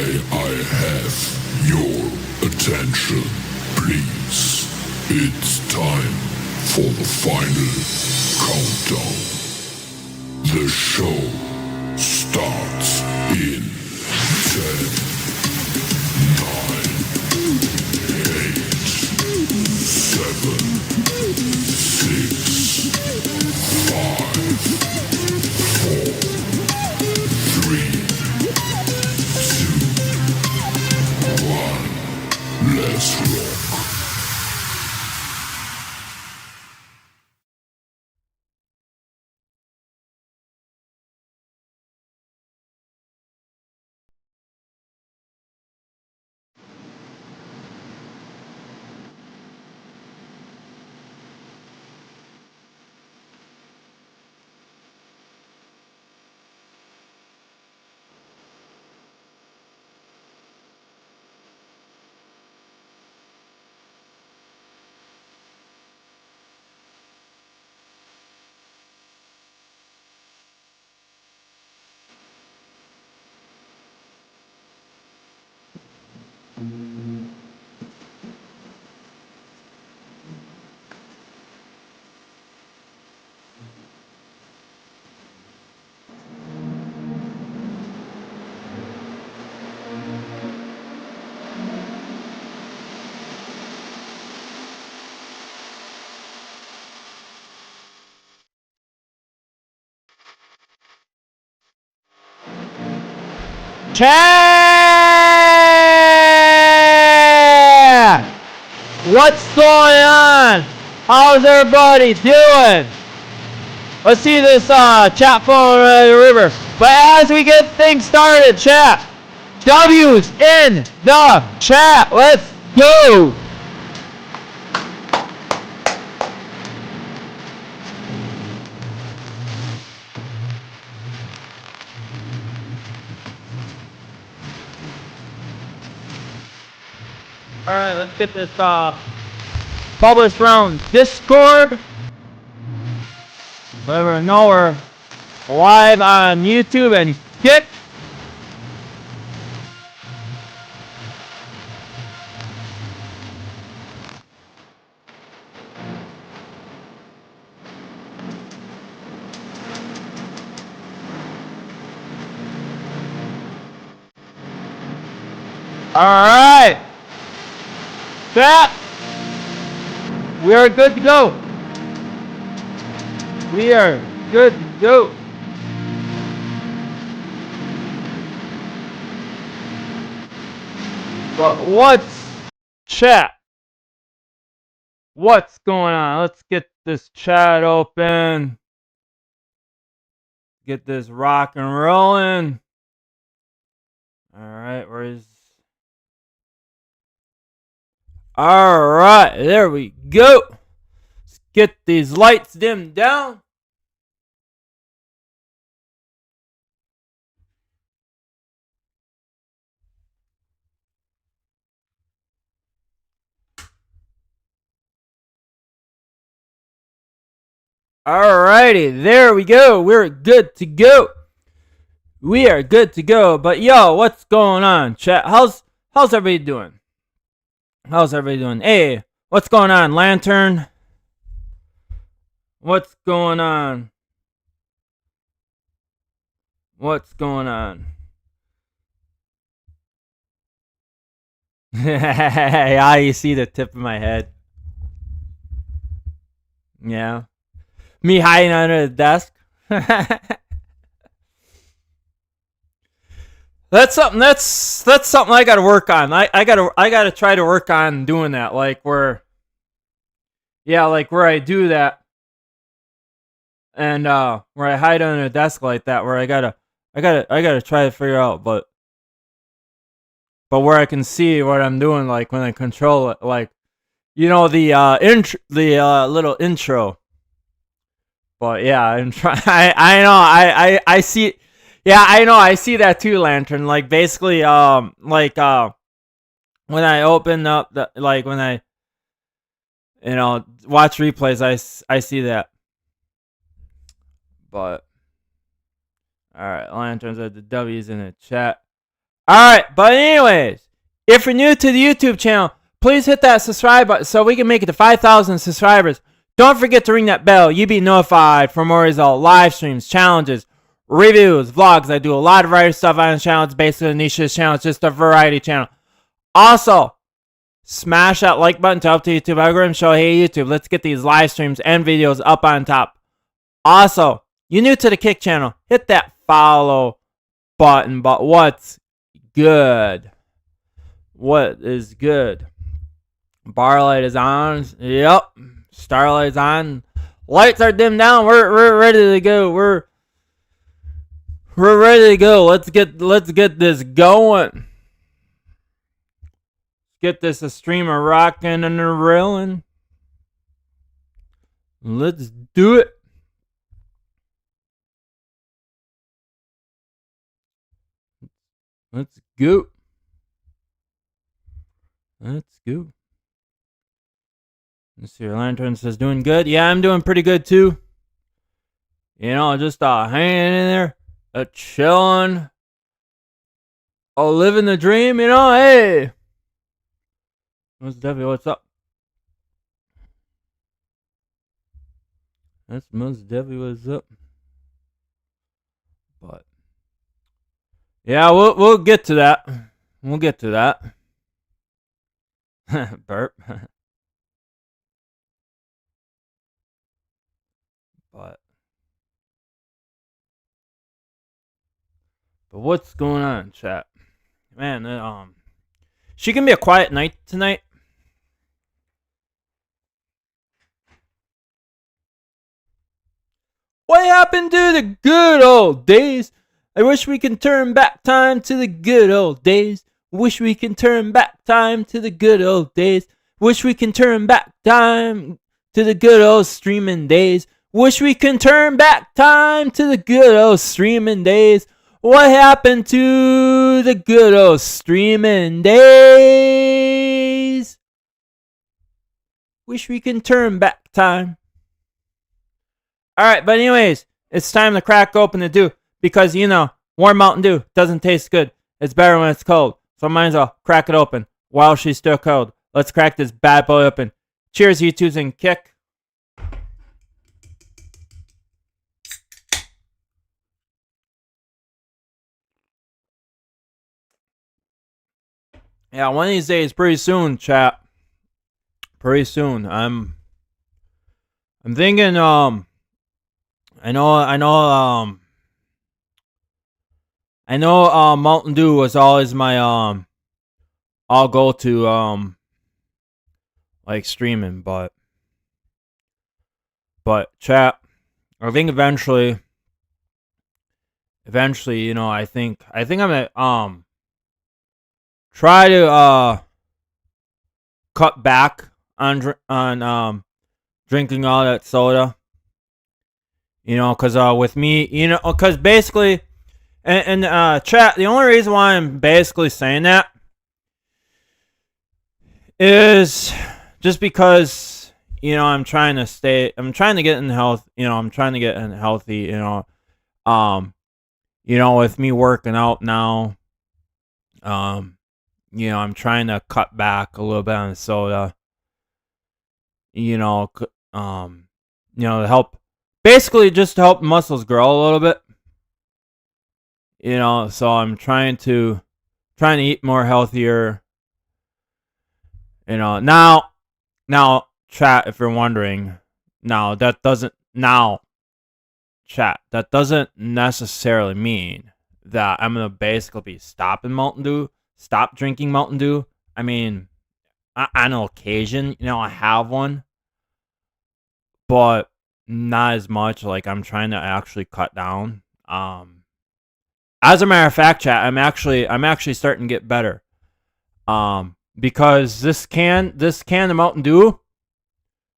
May I have your attention, please? It's time for the final countdown. The show starts in 10, 9, 8, 7, 6, 5, 4, 3, 2, 1. Let's rock. Chat! What's going on? How's everybody doing? Let's see this chat phone river. But as we get things started, chat, W's in the chat. Let's go. Alright, let's get this published around Discord. Let everyone know we're live on YouTube and shit. Alright. Chat. We are good to go. We are good to go. But what's chat? What's going on? Let's get this chat open. Get this rock and rolling. Alright, where's... Alright, there we go. Let's get these lights dimmed down. Alrighty, there we go. We're good to go. We are good to go. But yo, what's going on, chat? How's everybody doing? How's everybody doing? Hey, what's going on, Lantern? What's going on? What's going on? Yeah, you see the tip of my head. Yeah. Me hiding under the desk. That's something I gotta work on. I gotta try to work on doing that. Like where I do that. And where I hide under a desk like that, where I gotta try to figure out, but where I can see what I'm doing, like when I control it, like the little intro. But yeah, I'm trying. I know. I see. Yeah, I know. I see that too, Lantern. Like basically, when I open up the when I watch replays, I see that. But all right, Lanterns at the W's in the chat. Alright, but anyways, if you're new to the YouTube channel, please hit that subscribe button so we can make it to 5,000 subscribers. Don't forget to ring that bell. You'll be notified for more results, live streams, challenges, reviews, vlogs. I do a lot of variety stuff on the channel. It's basically a niche channel. It's just a variety channel. Also, smash that like button to help the YouTube algorithm show, hey YouTube, let's get these live streams and videos up on top. Also, you're new to the Kick channel, hit that follow button. But what's good? What is good? Bar light is on. Yep. Starlight's on. Lights are dimmed down. We're ready to go. We're ready to go. Let's get this going. Get this a streamer rocking and a reeling. Let's do it. Let's go. Let's go. Let's see. Your lantern says doing good. Yeah, I'm doing pretty good too. You know, just hanging in there, chilling, living the dream. You know, hey. Most definitely what's up. That's most definitely what's up. But yeah, we'll get to that. We'll get to that. Burp. But what's going on, chat? Man, she can be a quiet night tonight. What happened to the good old days? I wish we can turn back time to the good old days. Wish we can turn back time to the good old days. Wish we can turn back time to the good old streaming days. Wish we can turn back time to the good old streaming days. What happened to the good old streaming days? Wish we can turn back time. Alright, but anyways, it's time to crack open the Dew. Because, you know, warm Mountain Dew doesn't taste good. It's better when it's cold. So I might as well crack it open while she's still cold. Let's crack this bad boy open. Cheers, YouTubes, and kick. Yeah, one of these days, pretty soon, chat. Pretty soon. I'm thinking, I know, Mountain Dew was always my, I'll go to, like, streaming, but, chat, I think eventually, you know, I think I'm gonna, try to, cut back on drinking all that soda. You know, because with me, you know, because basically, and chat, the only reason why I'm basically saying that is just because, you know, I'm trying to get in health, you know, I'm trying to get in healthy, you know, with me working out now, you know, I'm trying to cut back a little bit on the soda, you know, to help, basically just to help muscles grow a little bit, you know, so I'm trying to eat more healthier, you know, now, chat, if you're wondering, that doesn't necessarily mean that I'm gonna basically be stopping Mountain Dew, stop drinking Mountain Dew. I mean, on an occasion, you know, I have one, but not as much. Like, I'm trying to actually cut down. As a matter of fact, chat, I'm actually starting to get better. Because this can of Mountain Dew,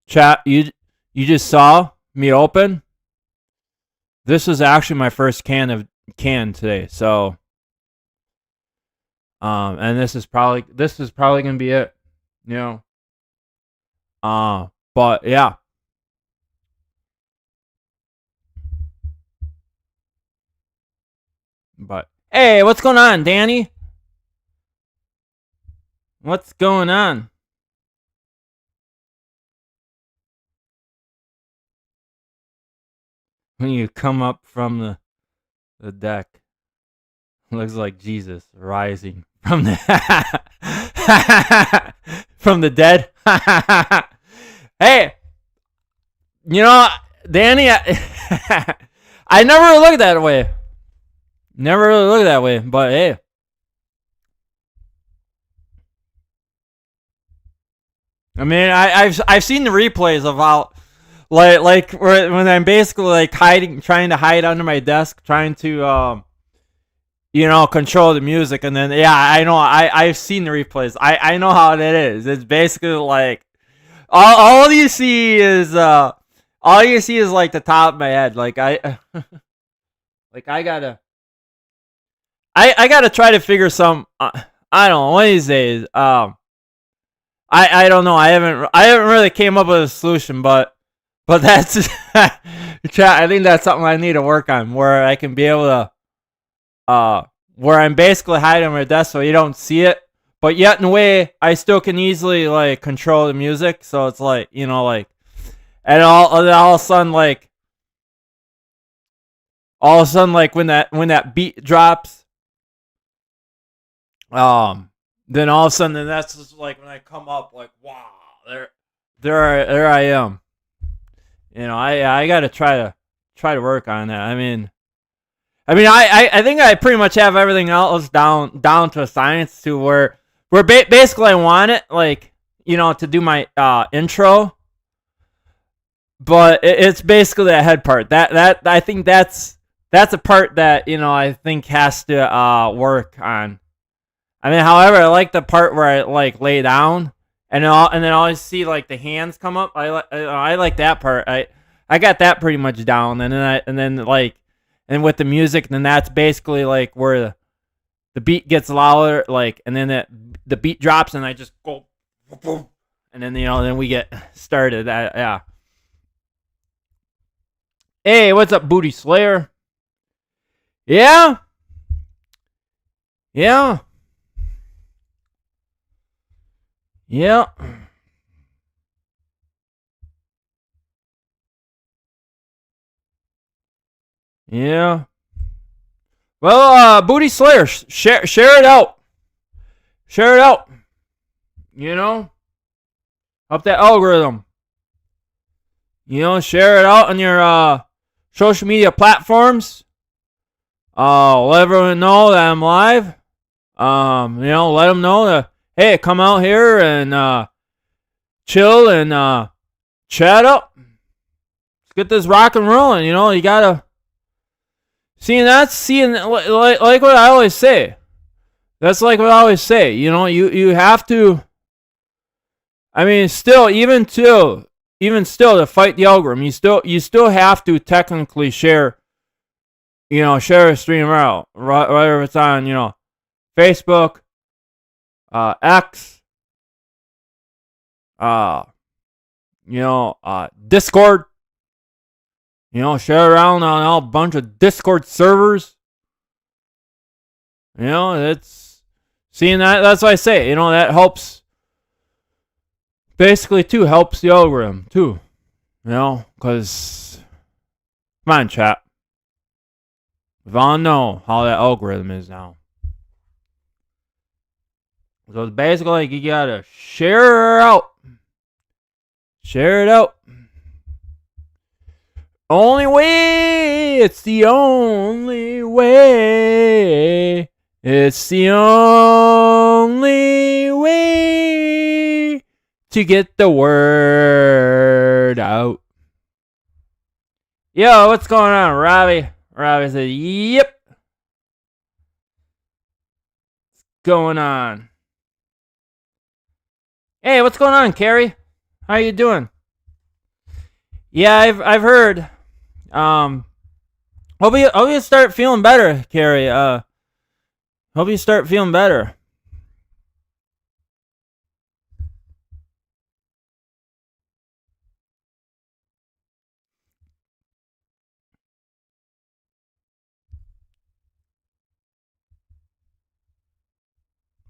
chat, you just saw me open. This is actually my first can today. So, and this is probably gonna be it, you know. But yeah. But hey, what's going on, Danny? What's going on? When you come up from the deck, looks like Jesus rising from the from the dead. Hey, you know, Danny, I never really looked that way. Never really looked that way, but hey. I mean, I've seen the replays of how like when I'm basically like trying to hide under my desk, trying to control the music, and then yeah, I know I've seen the replays. I know how that is. It's basically like all you see is like the top of my head. Like like I gotta try to figure some. I don't know, one of these days. I don't know. I haven't really came up with a solution, but that's I think that's something I need to work on, where I can be able to where I'm basically hiding on my desk so you don't see it, but yet in a way I still can easily like control the music. So it's like, like, and all of a sudden like when that beat drops, then all of a sudden, then that's just like when I come up, like, wow, there I am. I gotta try to work on that. I think I pretty much have everything else down to a science, to where basically I want it, like, to do my intro, but it's basically that head part. That I think that's a part that I think has to work on. However, I like the part where I like lay down and then I always see like the hands come up. I like that part. I got that pretty much down, and then with the music, then that's basically like where the beat gets louder, like, and then the beat drops, and I just go boom, and then then we get started. Yeah. Hey, what's up, Booty Slayer? Yeah. Yeah. Yeah. Yeah. Well, Booty Slayer, share it out. Share it out. Up that algorithm. Share it out on your social media platforms. Let everyone know that I'm live. Let them know that, hey, come out here and chill and chat up. Let's get this rock and rolling. You gotta seeing like what I always say. That's like what I always say. You have to. Still, even still, to fight the algorithm, you still have to technically share a stream out, whether it's on Facebook, X, Discord. Share around on a bunch of Discord servers. It's seeing that's what I say. That helps. Basically, too, helps the algorithm too. Because come on, chat. We all know how that algorithm is now. So it's basically like you gotta share it out. Share it out. Only way. It's the only way. It's the only way to get the word out. Yo, what's going on, Robbie? Robbie said, yep. What's going on? Hey, what's going on, Carrie? How you doing? Yeah, I've heard. Hope you start feeling better, Carrie. Hope you start feeling better.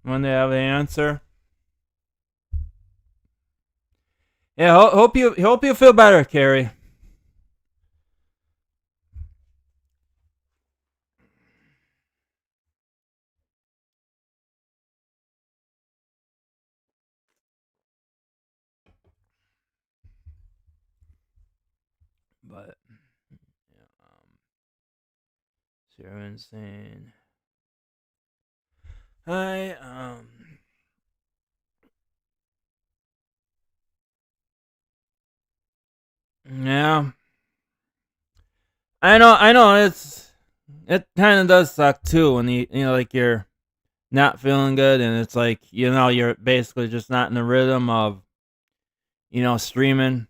When they have the answer. Yeah, hope you feel better, Carrie. But yeah, Sarah insane. I yeah. I know it kind of does suck too when like you're not feeling good and it's like you're basically just not in the rhythm of streaming.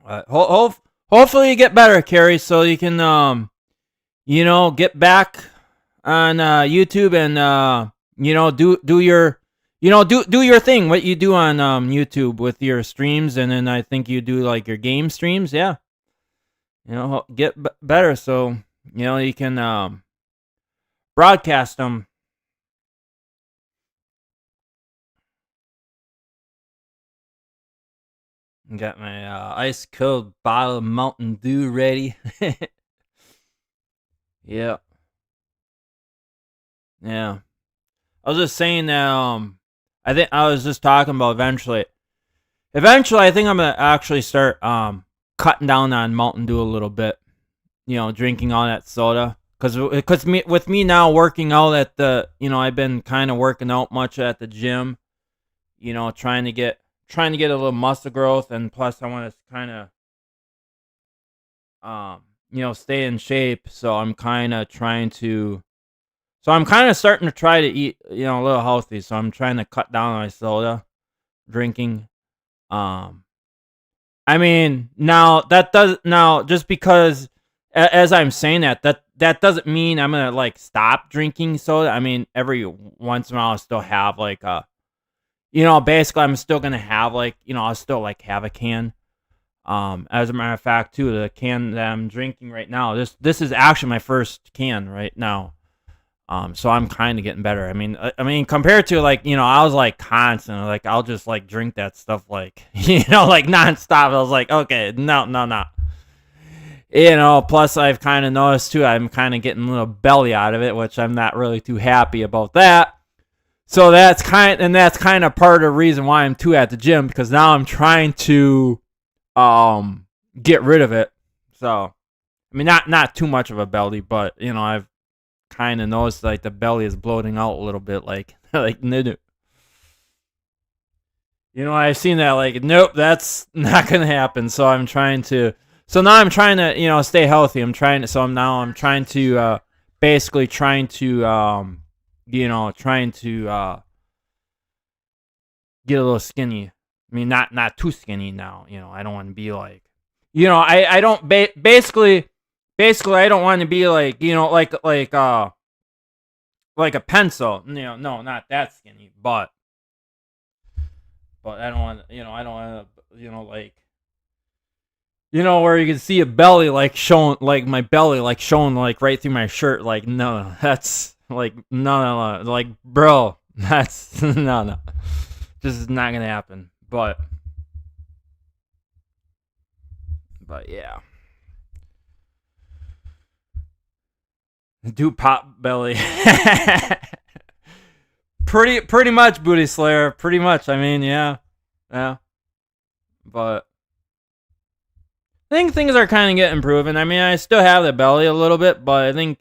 Hopefully you get better, Carrie, so you can get back on YouTube and do your do your thing, what you do on YouTube with your streams, and then I think you do like your game streams. Yeah, get better so you can broadcast them. Got my ice cold bottle of Mountain Dew ready. Yeah, yeah. I was just saying that I think I was just talking about eventually I think I'm gonna actually start cutting down on Mountain Dew a little bit. Drinking all that soda. Cause with me now working out at I've been kind of working out much at the gym. Trying to get a little muscle growth, and plus I want to kind of stay in shape. So I'm kind of trying to. So I'm kind of starting to try to eat a little healthy. So I'm trying to cut down on my soda drinking. Um, I mean, now just because as I'm saying that doesn't mean I'm gonna like stop drinking soda. I mean, every once in a while I'll still have like basically I'm still gonna have like I'll still like have a can. As a matter of fact, too, the can that I'm drinking right now, this is actually my first can right now. So I'm kind of getting better. I mean, compared to like I was like constant, like I'll just like drink that stuff like like nonstop. I was like, okay, no, no, no. Plus I've kind of noticed too, I'm kind of getting a little belly out of it, which I'm not really too happy about that. So that's kind of part of the reason why I'm too at the gym, because now I'm trying to get rid of it. So I mean, not too much of a belly, but I've kind of noticed like the belly is bloating out a little bit, like like no. I've seen that, like, nope, that's not gonna happen. So I'm trying to. So now I'm trying to stay healthy. I'm trying to basically trying to get a little skinny. I mean, not too skinny now. I don't want to be like, I don't basically I don't want to be like like a pencil. No, not that skinny, but I don't want I don't want to like where you can see a belly like showing, like my belly like showing like right through my shirt. Like no, that's like no, like bro, that's no, this is not gonna happen. But yeah, do pop belly. Pretty much, Booty Slayer. Pretty much. I mean, yeah, yeah. But I think things are kind of getting improving. I mean, I still have the belly a little bit, but I think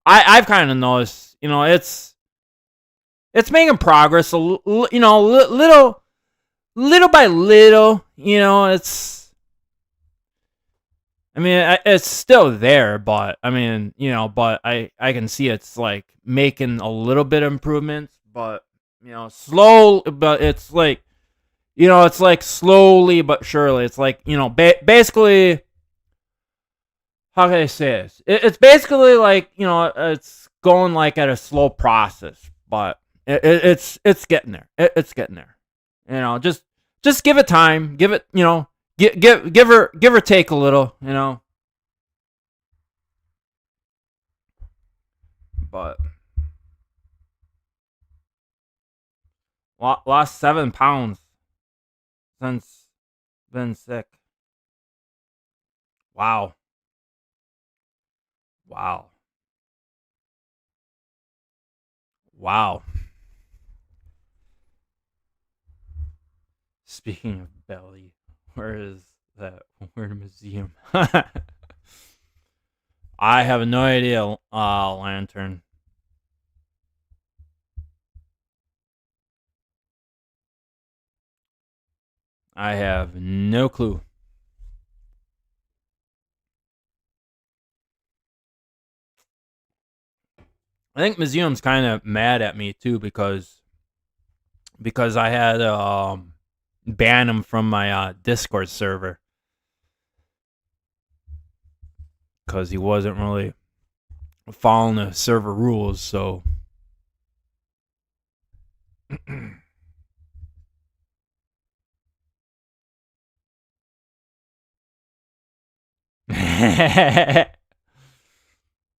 I've kind of noticed. It's making progress. Little by little. It's. I mean, it's still there, but I mean, but I can see it's like making a little bit of improvements, but slow. But it's like it's like slowly but surely. It's like basically, how can I say this? It's basically like it's going like at a slow process, but it's getting there. It's getting there. Just give it time. Give it give or take a little. But lost 7 pounds since. been sick. Wow. Wow. Wow. Speaking of belly, where is that word museum? I have no idea, Lantern. I have no clue. I think museum's kind of mad at me too because I had ban him from my Discord server because he wasn't really following the server rules. So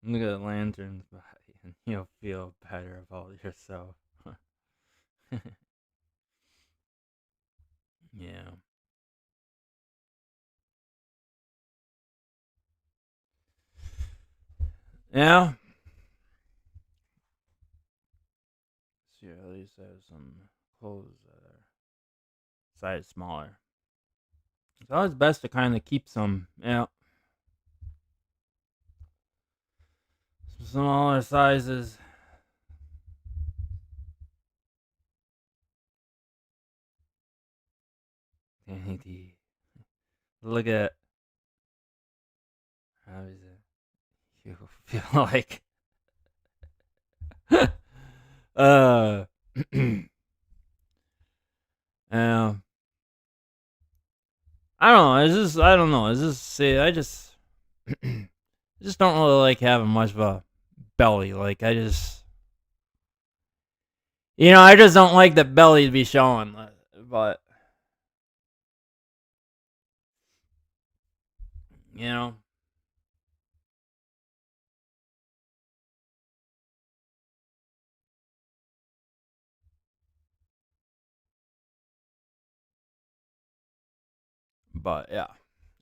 look at the Lantern's body and you'll feel better about yourself. Yeah. Yeah. See, at least I have some clothes that are size smaller. It's always best to kind of keep some, some smaller sizes. Look at how is it? You feel like uh um I don't know. It's just I don't know. It's just say I just I just don't really like having much of a belly. Like I just I just don't like the belly to be showing. But you know, but yeah.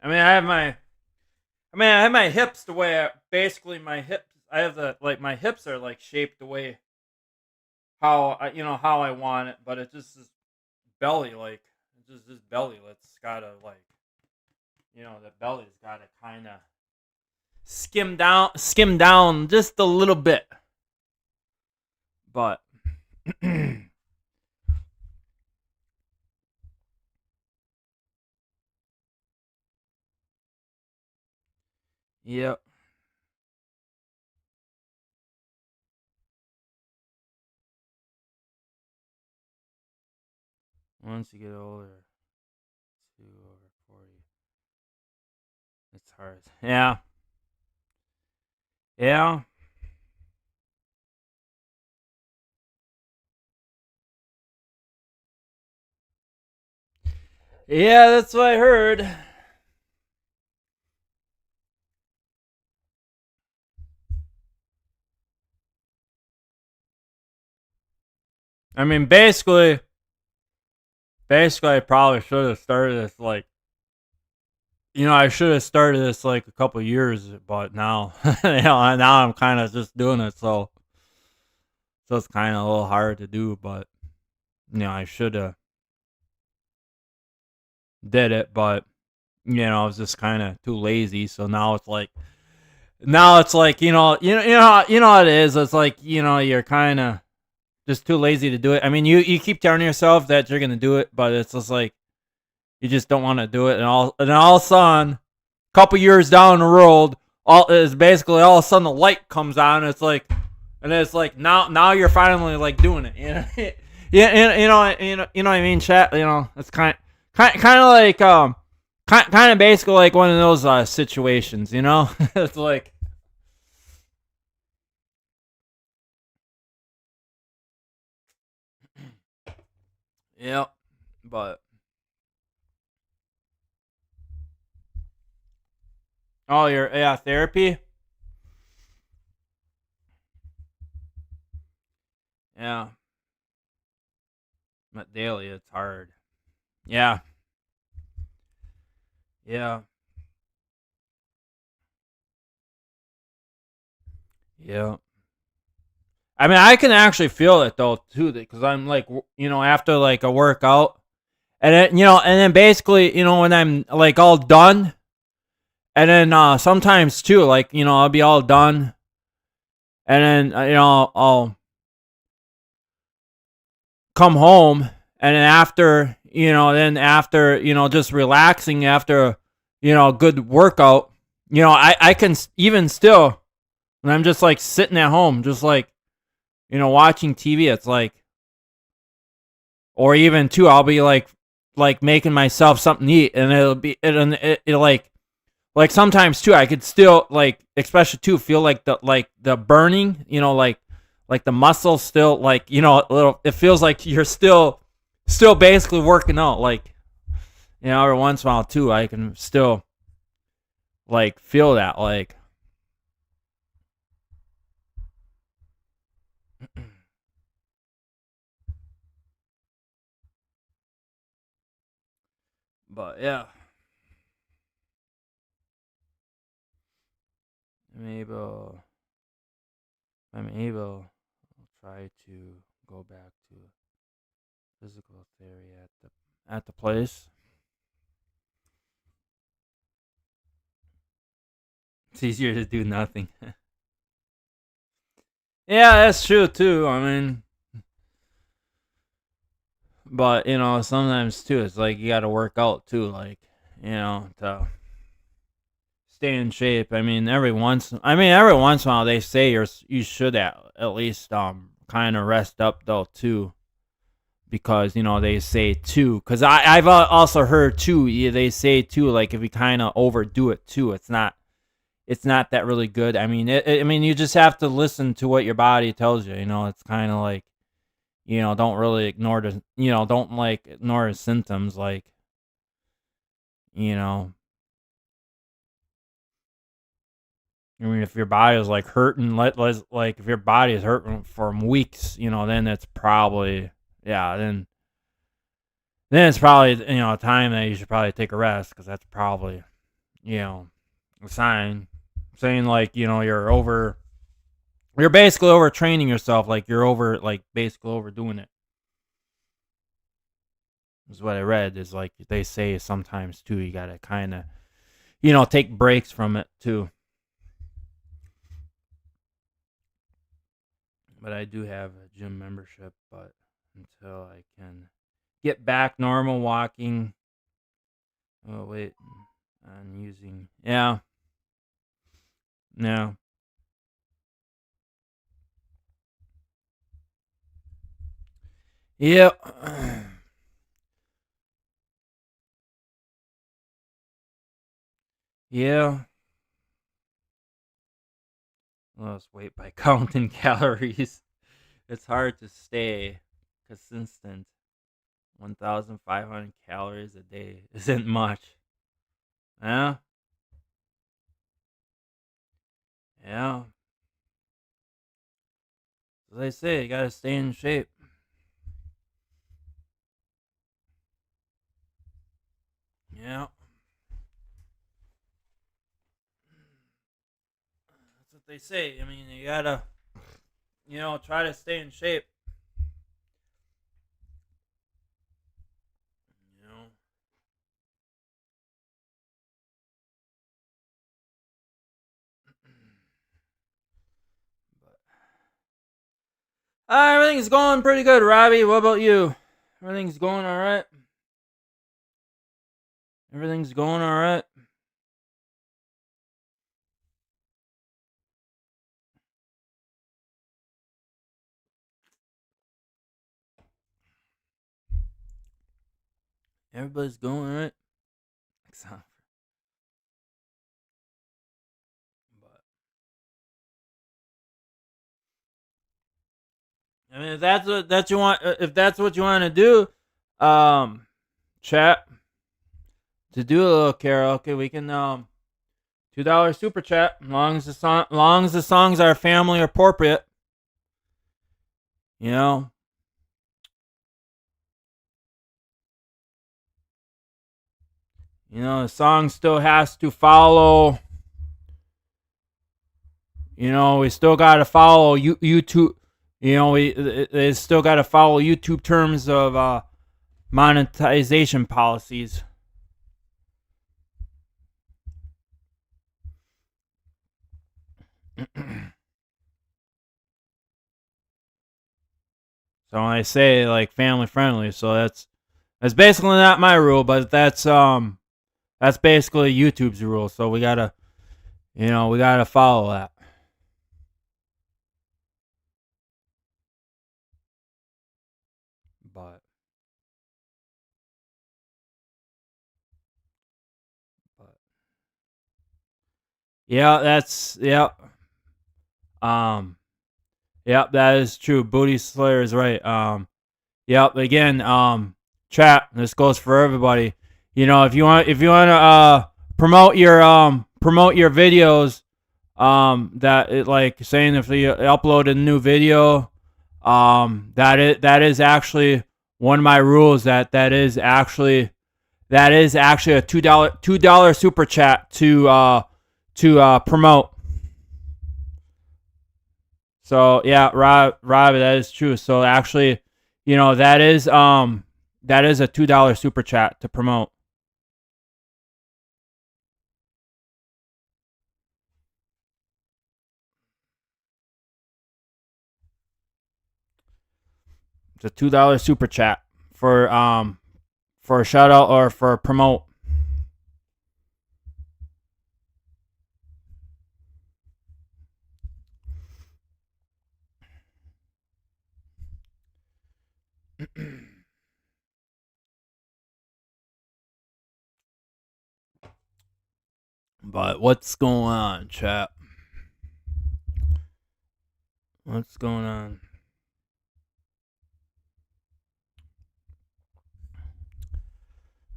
I mean, I have my hips the way basically my hips. I have the like my hips are like shaped the way how how I want it, but it's just this belly like it's just this belly that's gotta like the belly's gotta kind of skim down just a little bit, but yep. Once you get older, 2/40, it's hard. Yeah, yeah, yeah. That's what I heard. I mean, basically, I probably should have started this like I should have started this like a couple years, but now, now I'm kind of just doing it, so it's kind of a little hard to do. But I should have did it, but I was just kind of too lazy. So now it's like how it is. It's like you're kind of just too lazy to do it. I mean, you keep telling yourself that you're gonna do it, but it's just like you just don't want to do it, and all of a sudden, couple years down the road, all is basically all of a sudden the light comes on. And it's like now you're finally like doing it. Yeah, you know what I mean, chat. It's kind of like kind of basically like one of those situations. It's like yeah, but oh, your therapy. Yeah, but daily it's hard. Yeah. Yeah. Yeah. I mean, I can actually feel it though too, because I'm like, after like a workout, and then and then basically, when I'm like all done, and then sometimes too, like I'll be all done, and then I'll come home, and then after just relaxing after a good workout, I can even still when I'm just like sitting at home, just like watching TV. It's like, or even too, I'll be like making myself something to eat, and it'll like sometimes too, I could still like, especially too, feel like the burning, like the muscle still like a little. It feels like you're still basically working out. Like every once in a while too, I can still like feel that like. But yeah, I'm able. I'm able. I'll try to go back to physical theory at the place. It's easier to do nothing. Yeah, that's true too. I mean, but sometimes too, it's like you got to work out too, like to stay in shape. Every once in a while they say you should at least kind of rest up though too, because they say too. Because I've also heard too. Yeah, they say too, like if you kind of overdo it too, it's not that really good. I mean, you just have to listen to what your body tells you. It's kind of like don't really ignore don't like ignore the symptoms. Like you know, I mean, if your body is like hurting, like if your body is hurting for weeks, then it's probably yeah, then it's probably a time that you should probably take a rest, because that's probably you know a sign saying like you're basically overtraining yourself, like you're basically overdoing it. Is what I read. Is like they say sometimes too. You gotta kind of take breaks from it too. But I do have a gym membership. But until I can get back normal walking, oh wait, I'm using no yeah yeah. Lost weight by counting calories. It's hard to stay consistent. 1,500 calories a day isn't much. Yeah, yeah. As I say, you gotta stay in shape. Yeah, that's what they say. I mean, you gotta, try to stay in shape. You know, but everything's going pretty good, Robbie. What about you? Everything's going all right. Everything's going all right. Everybody's going all right. Except- But I mean, if that's what you want to do, chat to do a little karaoke, we can $2 super chat, long as the songs are family appropriate. You know, You know, the song still has to follow. You know, we still got to follow YouTube. You know, they still got to follow YouTube terms of monetization policies. So when I say like family friendly, so that's basically not my rule, but that's basically YouTube's rule. So we gotta follow that. But yeah, yep, that is true. Booty Slayer is right. Yep. Again, chat. This goes for everybody. You know, if you want to promote your videos, that it like saying if you upload a new video, that is actually one of my rules. That is actually a $2 super chat to promote. So yeah, Rob, that is true. So actually, you know, that is a $2 super chat to promote. It's a $2 super chat for a shout out or for a promote. But what's going on, chat? What's going on?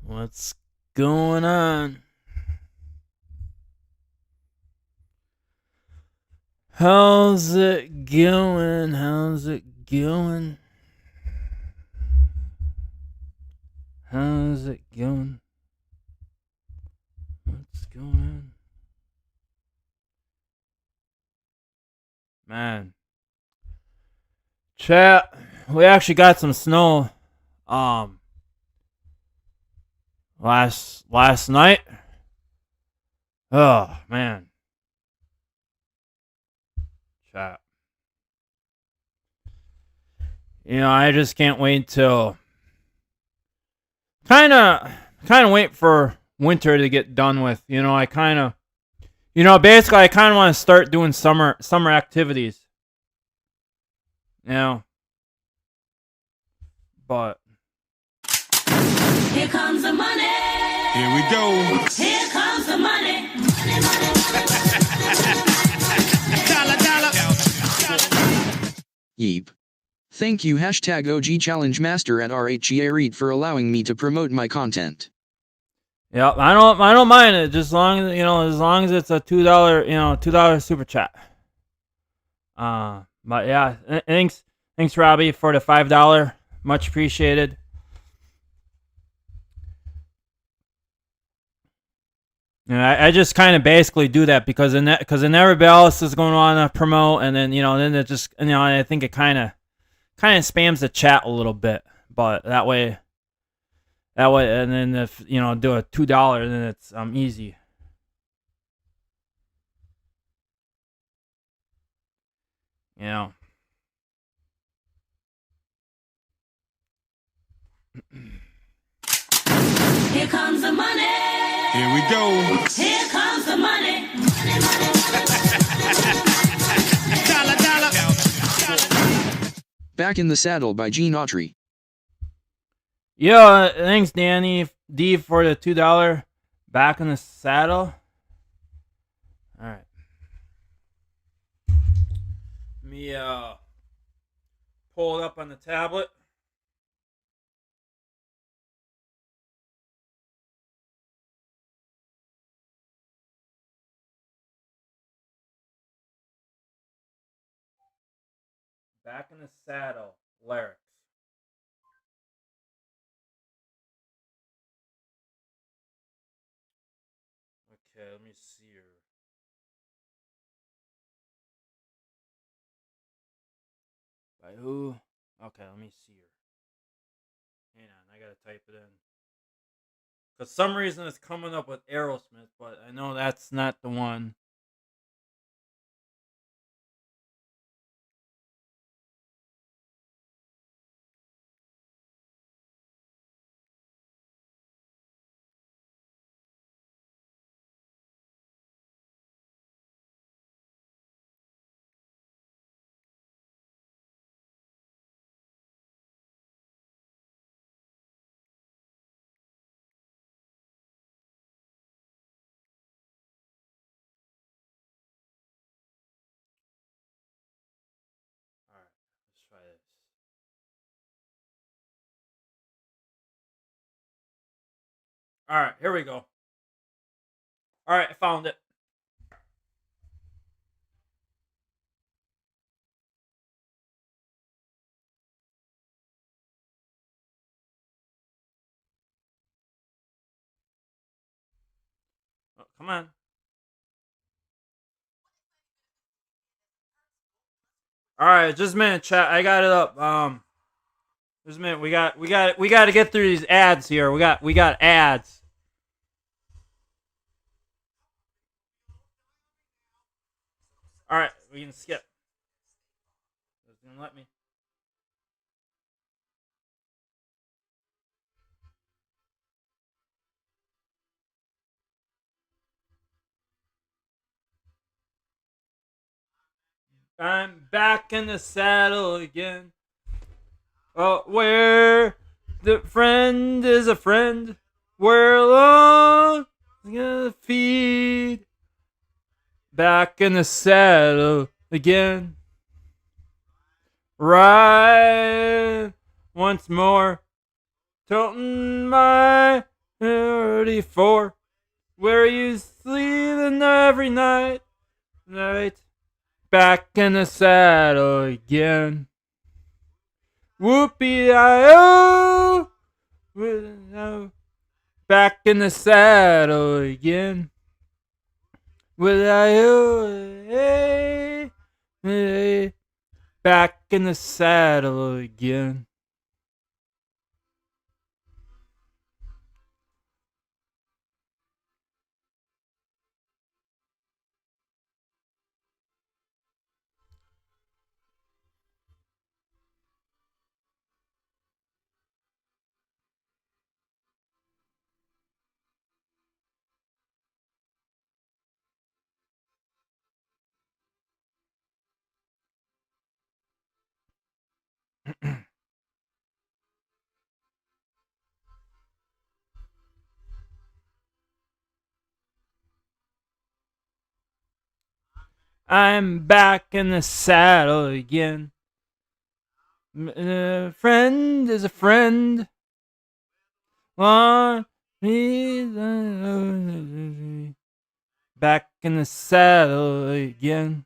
What's going on? How's it going? How's it going? How's it going? What's going on? Man. Chat, we actually got some snow last night. Oh, man. Chat. You know, I just can't wait till kind of wait for winter to get done with. You know, basically I kind of want to start doing summer activities. You know, but here comes the money. Here we go. Here comes the money. Yeep. Thank you hashtag OG Challenge Master at RichieReit for allowing me to promote my content. yeah, I don't mind it, just as long as it's a $2 super chat. But yeah, thanks Robbie for the $5, much appreciated. And I just kind of basically do that because everybody else is going on to promote, and then it just I think it kind of spams the chat a little bit, but that way, and then if do a $2, then it's easy. You know. Here comes the money. Here we go. Here comes the money. Back in the Saddle by Gene Autry. Yo, thanks Danny D for the $2. Back in the Saddle. All right. Let me pull it up on the tablet. Back in the Saddle lyrics. Okay, let me see here. By who? Okay, let me see here. Hang on, I gotta type it in. For some reason it's coming up with Aerosmith, but I know that's not the one. Alright, let's try this. Alright, here we go. Alright, I found it. Oh, come on. Alright, just a minute, chat. I got it up. Just a minute. We got to get through these ads here. We got ads. Alright, we can skip. It's gonna let me. I'm back in the saddle again. Oh, where the friend is a friend, where alone gonna feed. Back in the saddle again. Ride once more, toting my 34. Where you sleeping every night, back in the saddle again. Whoopie-I-oh, back in the saddle again. Back in the saddle again. I'm back in the saddle again. A friend is a friend. Back in the saddle again.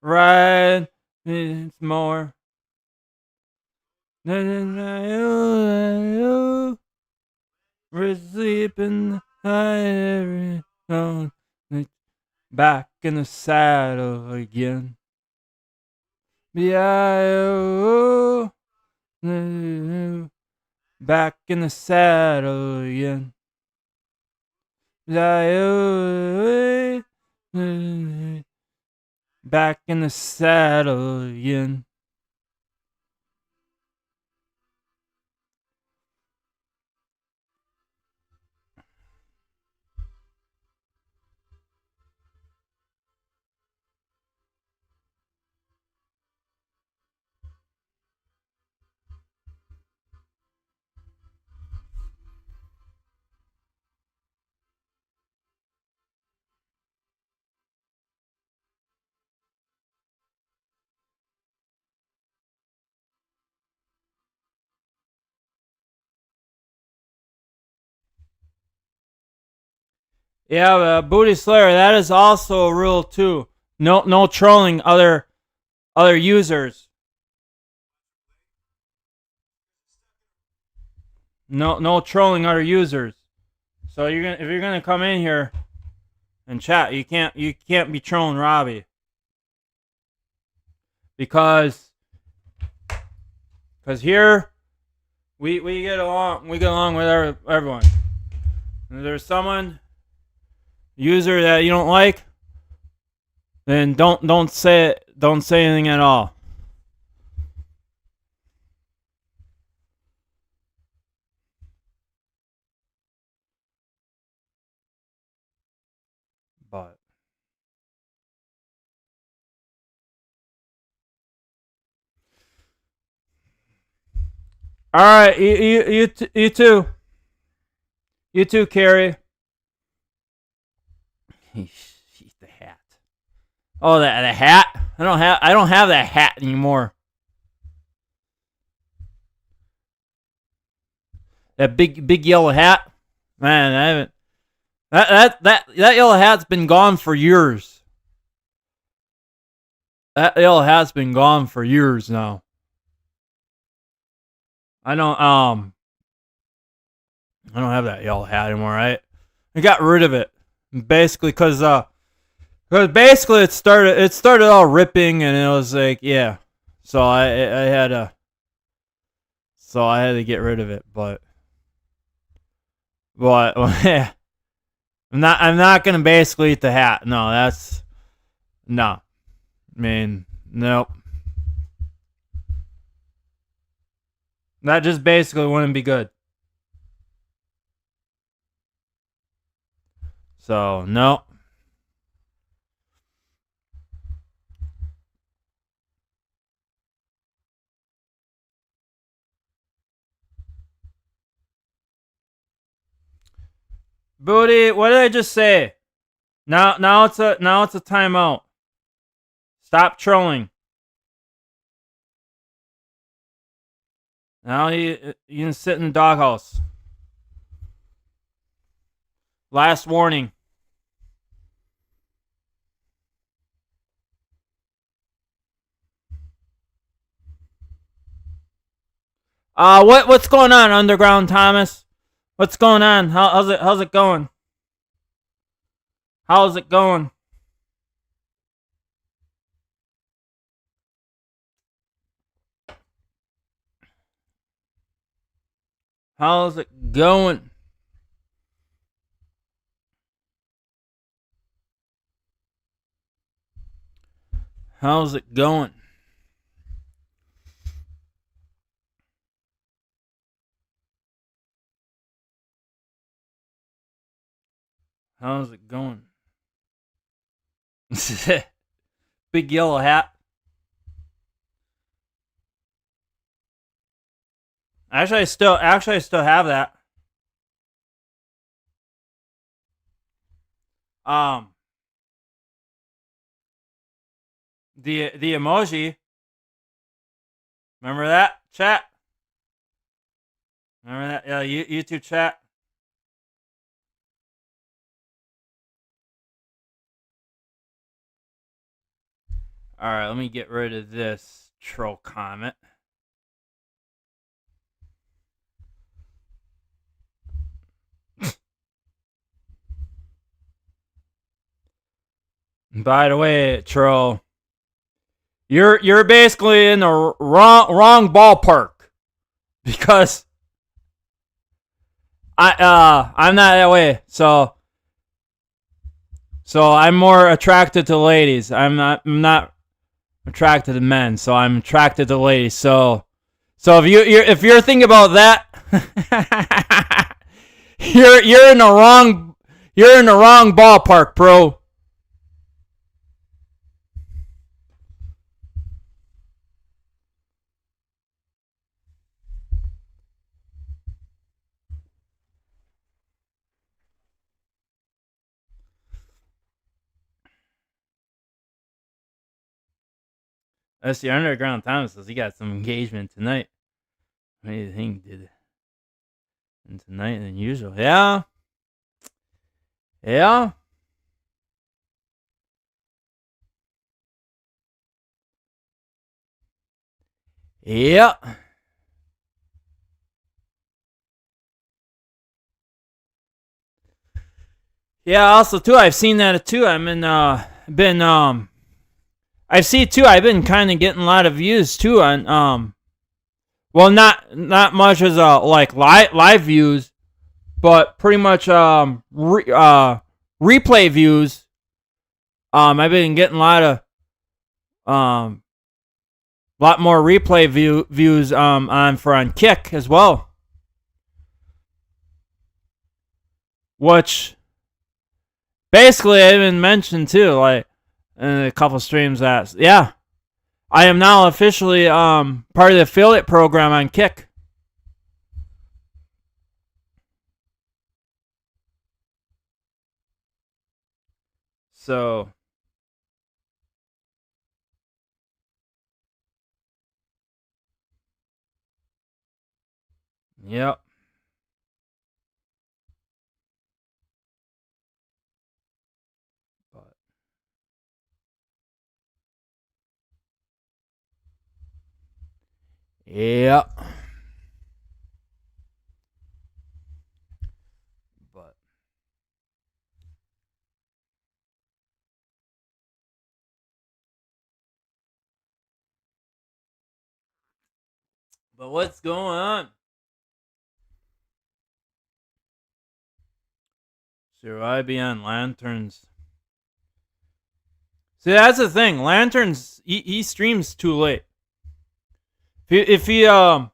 Ride it's more. We're sleeping back in the saddle again. Back in the saddle again. Back in the saddle again. Yeah, Booty Slayer, that is also a rule too. No trolling other users. No trolling other users. So if you're gonna come in here and chat, you can't be trolling Robbie because here we get along with everyone. And if there's someone user that you don't like, then don't say anything at all. But all right, you too. You too, Carrie. The hat. Oh, the hat. I don't have that hat anymore. That big yellow hat. Man, I haven't. That yellow hat's been gone for years. That yellow hat's been gone for years now. I don't have that yellow hat anymore, right? I got rid of it. Basically cuz basically it started all ripping and it was like, yeah. So I had to get rid of it, but I'm not going to basically eat the hat. No, no. I mean, nope. That just basically wouldn't be good. So, no. Booty, what did I just say? Now it's a timeout. Stop trolling. Now you can sit in the doghouse. Last warning. What's going on, Underground Thomas? What's going on? How's it going? How's it going? How's it going? How's it going? How's it going? Big yellow hat. Actually, I still have that. The emoji. Remember that, chat? Remember that? Yeah, YouTube chat. All right, let me get rid of this troll comment. By the way, troll, you're basically in the wrong ballpark because I'm not that way. So I'm more attracted to ladies. I'm not attracted to men. So I'm attracted to ladies. So if you're thinking about that, you're in the wrong ballpark, bro. That's the Underground Thomas says he got some engagement tonight. What do you think, did? And tonight than usual. Yeah. Yeah. Yeah. Yeah, also too, I've seen that too. I've seen too. I've been kind of getting a lot of views too on well, not much as like live views, but pretty much replay views. I've been getting a lot more replay views on Kick as well, which basically I even mentioned too, like in a couple streams that yeah, I am now officially part of the affiliate program on Kick. So yep. But yep. But what's going on? Should I be on Lanterns? See, that's the thing. Lanterns, he streams too late. If he I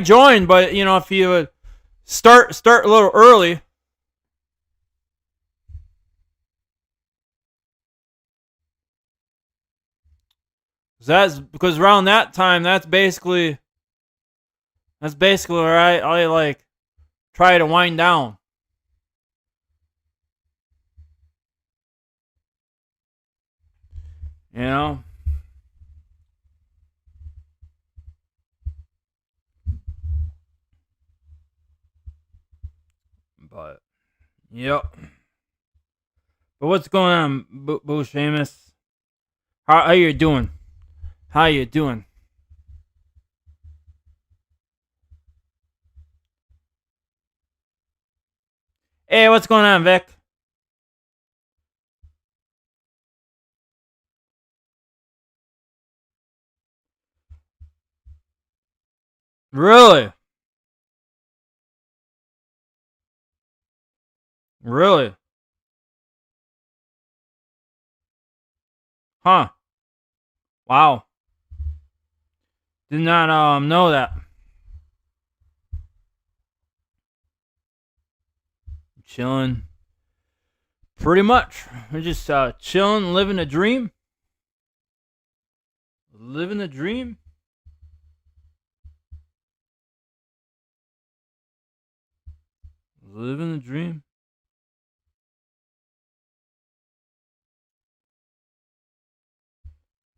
joined, but you know, if he would start a little early. That's because around that time, that's basically where I like try to wind down. You know? But yep. But what's going on, Boo Seamus? How you doing? How you doing? Hey, what's going on, Vic? Really? Really? Huh. Wow. Did not know that. Chilling. Pretty much. We're just chilling, living a dream. Living the dream. Living the dream.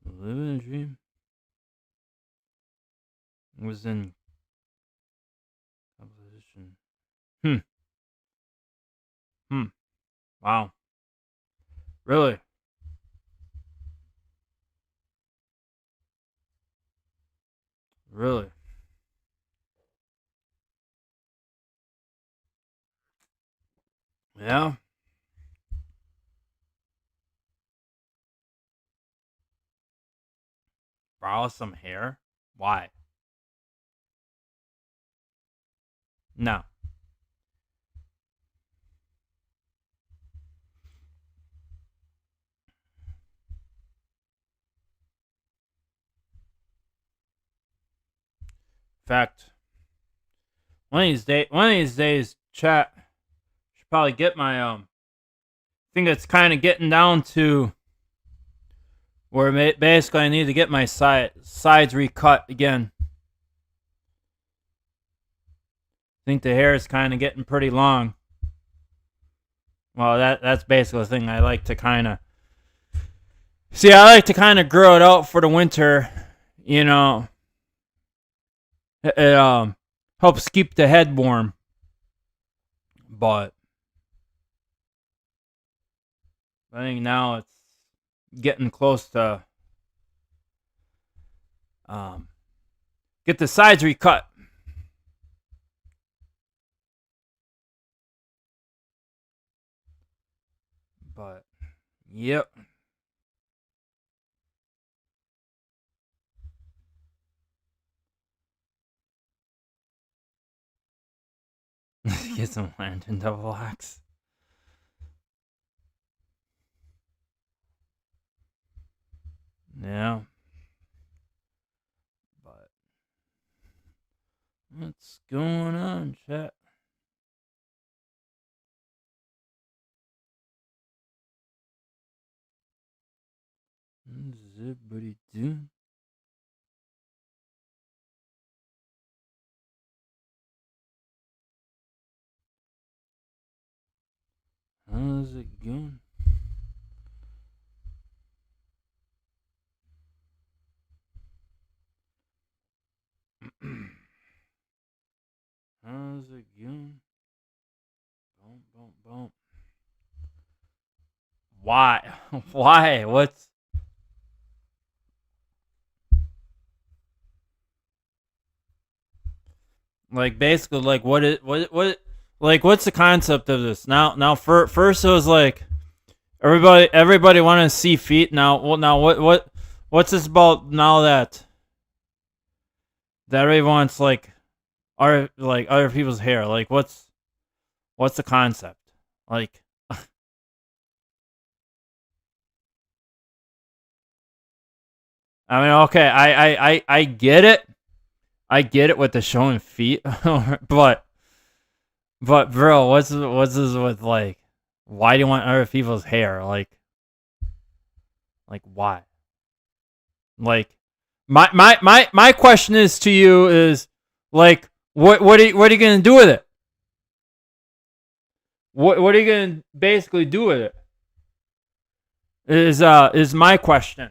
Living the dream. Was in composition. Wow. Really? Really? Yeah. Borrow some hair? Why? No. In fact, one of these days, chat should probably get my I think it's kind of getting down to where basically I need to get my sides recut again. I think the hair is kind of getting pretty long. Well, that's basically the thing I like to kind of see. I like to kind of grow it out for the winter. You know, it helps keep the head warm. But I think now it's getting close to get the sides recut. Yep. Get some lantern double axe. Yeah. But what's going on, chat? What's everybody doing? How's it going? How's it going? Boom, boom, boom. Why? Why? What's like basically like what like what's the concept of this? Now first it was like everybody wanted to see feet. Now what's this about now that everybody wants like other people's hair? Like what's the concept? Like I mean, okay, I get it. I get it with the showing feet, but bro, what's this with like? Why do you want other people's hair? Like why? Like my question is to you is like what are you gonna do with it? What are you gonna basically do with it? Is my question.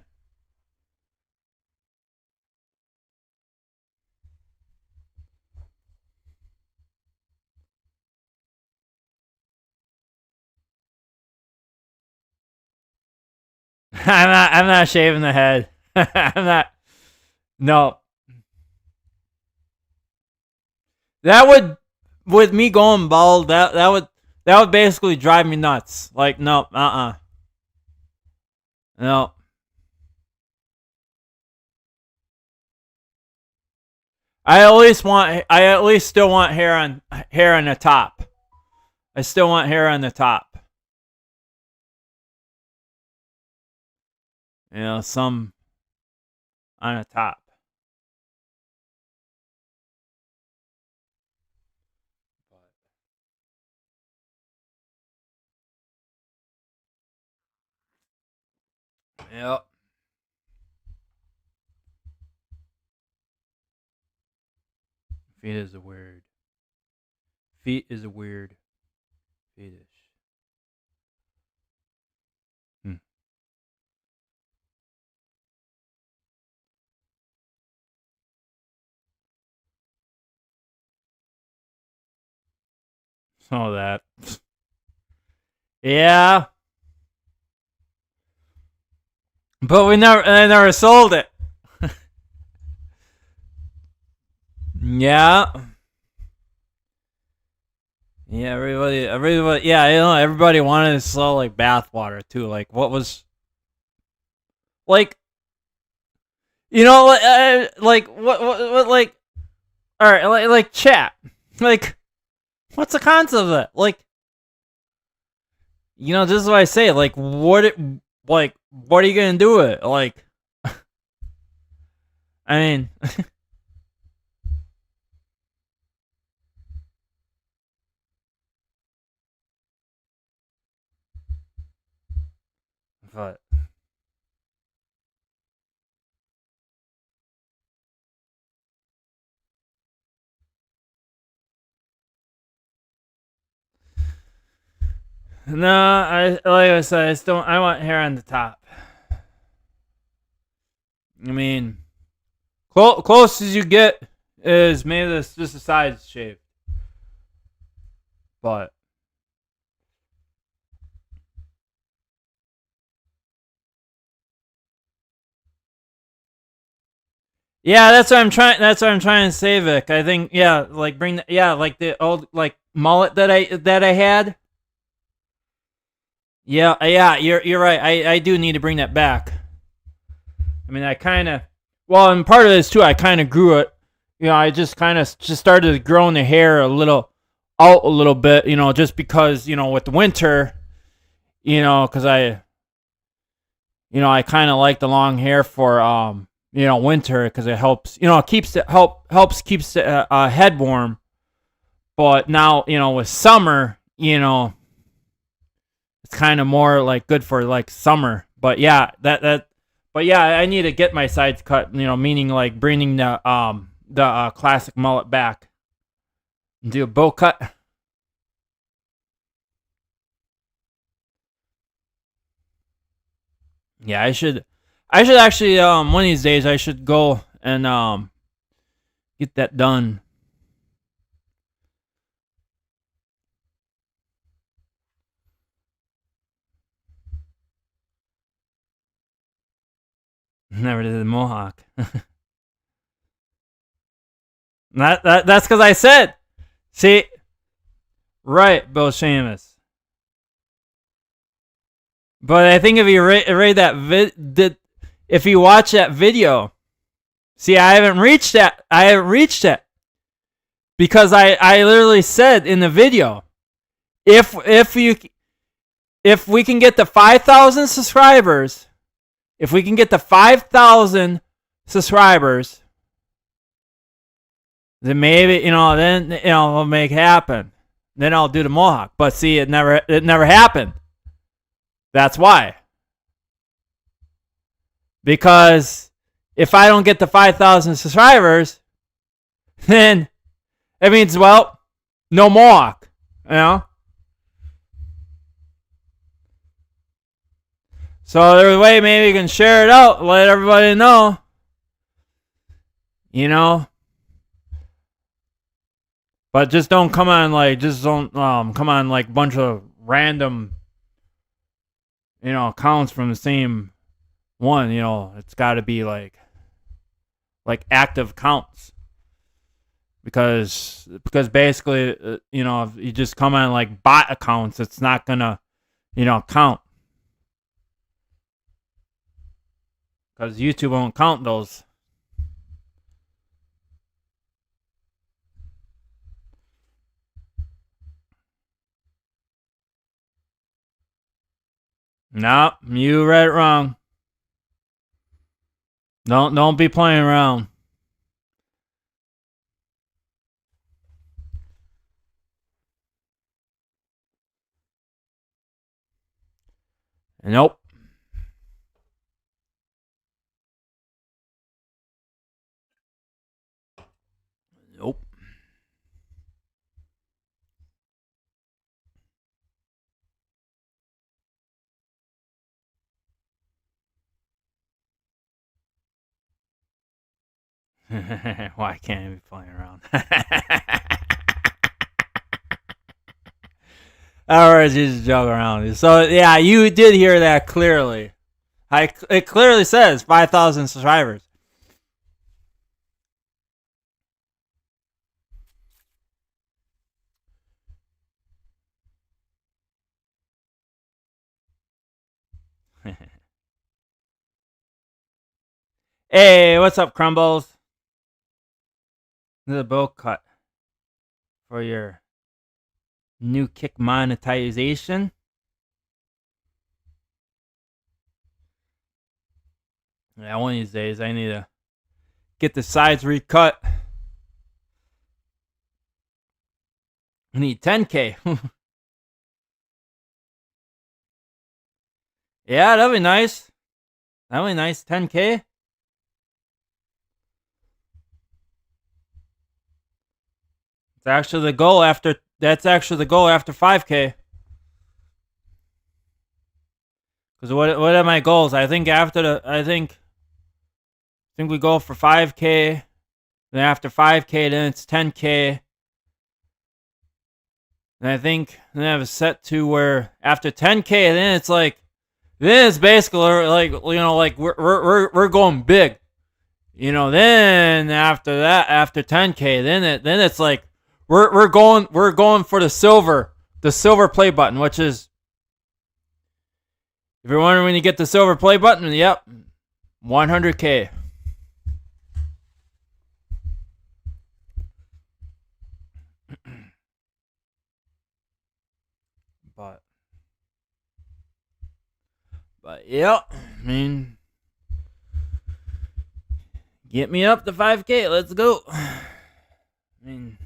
I'm not shaving the head. I'm not. No. That would, with me going bald, that would basically drive me nuts. Like no, no. I at least still want hair on the top. I still want hair on the top. You know, some on the top. Yep. Feet is a weird. Feet is a weird fetish. All that. Yeah. But I never sold it. Yeah. Yeah, everybody, yeah, you know, everybody wanted to sell like bathwater too. Like, what was, like, you know, like what, like, all right, like chat, like, what's the concept of it? Like, you know, this is what I say. Like, what are you gonna do with it? Like, I mean, but. No, like I said, I want hair on the top. I mean, close as you get is maybe this just the sides shaved, but yeah, that's what I'm trying. That's what I'm trying to say, Vic. I think yeah, like like the old like mullet that I had. Yeah, you're right. I do need to bring that back. I mean, I kind of, well, and part of this too, I kind of grew it. I just kind of just started growing the hair a little bit, just because, with the winter, because I kind of like the long hair for, winter, because it helps, keeps the head warm. But now, with summer, it's kind of more like good for like summer. But yeah, but yeah, I need to get my sides cut, meaning like bringing the classic mullet back and do a bow cut. Yeah, I should actually one of these days I should go and get that done. Never did the mohawk. That's because I said. See, right, Bill Sheamus. But I think if you rate that if you watch that video, see, I haven't reached that. I haven't reached it because I literally said in the video, if we can get to 5,000 subscribers, if we can get to 5,000 subscribers, then maybe then we'll make it happen. Then I'll do the mohawk. But see, it never happened. That's why. Because if I don't get to 5,000 subscribers, then it means, well, no mohawk. So there's a way maybe you can share it out, let everybody know. But just don't come on like come on like bunch of random accounts from the same one. It's got to be like active accounts, because basically if you just come on like bot accounts, it's not gonna count, because YouTube won't count those. No, you read it wrong. Don't be playing around. Nope. Nope. Why can't I be playing around? Alright, just joke around. So yeah, you did hear that clearly. It clearly says 5,000 subscribers. Hey, what's up, Crumbles? This is a bow cut for your new kick monetization. Yeah, one of these days I need to get the sides recut. I need 10K. Yeah, that'd be nice. That'd be nice. 10K. That's actually the goal after 5K. Because what are my goals? I think we go for 5K. Then after 5K, then it's 10K. And I think then I have a set to where after 10K, then it's basically like we're going big. Then after that, after 10K, then it's like we're going for the silver play button, which is If you're wondering when you get the silver play button, yep, 100K. But yep, I mean, get me up to 5K. Let's go. I mean,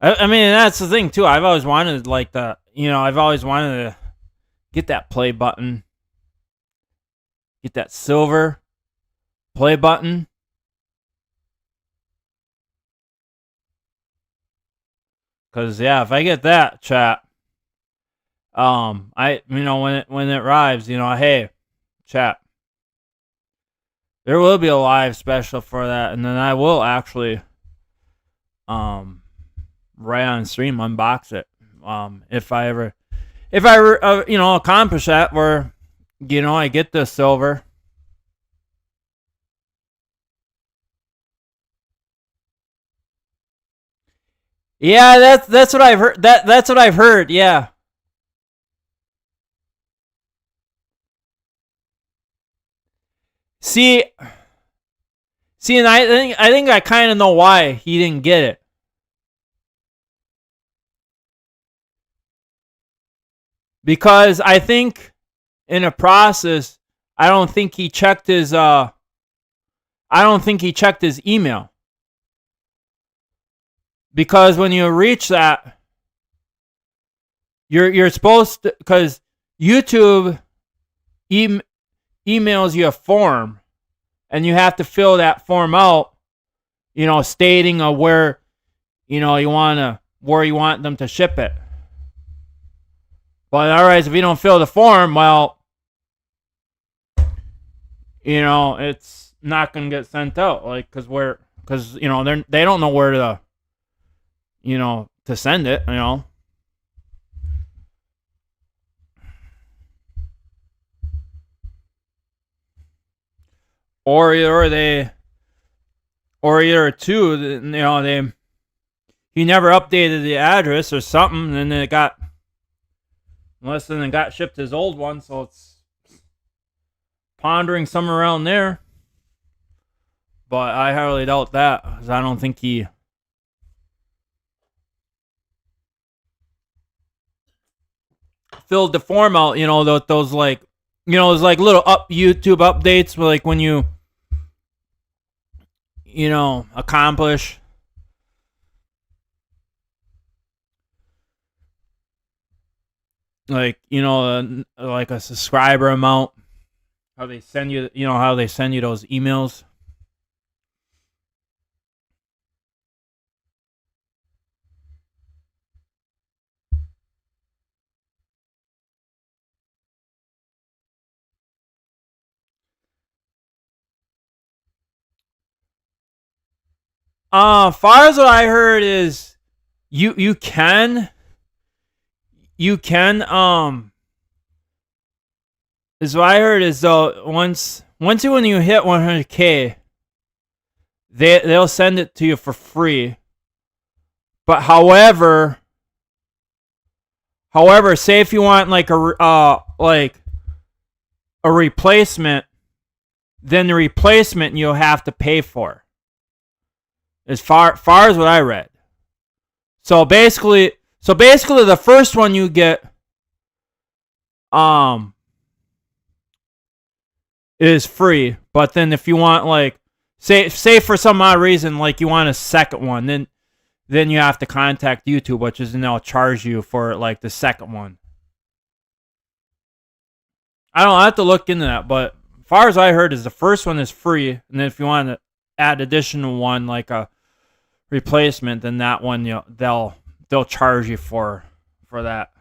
that's the thing too. I've always wanted like that. I've always wanted to get that play button, get that silver play button. Cause yeah, if I get that, chat, when it arrives, hey, chat, there will be a live special for that, and then I will actually, right on stream unbox it. If I accomplish that, where, I get the silver. Yeah, that's what I've heard. That's what I've heard. Yeah. See, and I think I kind of know why he didn't get it. Because I think in a process, I don't think he checked his email. Because when you reach that, you're supposed to, because YouTube emails you a form, and you have to fill that form out, stating where you want them to ship it. But otherwise, if you don't fill the form, well, it's not gonna get sent out, like, because they don't know where to to send it, Or he never updated the address or something, and then it got shipped his old one, so it's pondering somewhere around there. But I highly doubt that, because I don't think he filled the form out, those like, those like little YouTube updates, like when you accomplish like, like a subscriber amount, how they send you those emails. Far as what I heard is you can is what I heard is, though, when you hit 100K, they'll send it to you for free. But however, say if you want like a replacement, then the replacement you'll have to pay for. As far as what I read. So basically the first one you get is free, but then if you want, like, say for some odd reason, like, you want a second one, then you have to contact YouTube, which is, they'll charge you for like the second one. I have to look into that, but as far as I heard is the first one is free, and then if you want to add additional one, like a replacement, then that one, they'll charge you for that.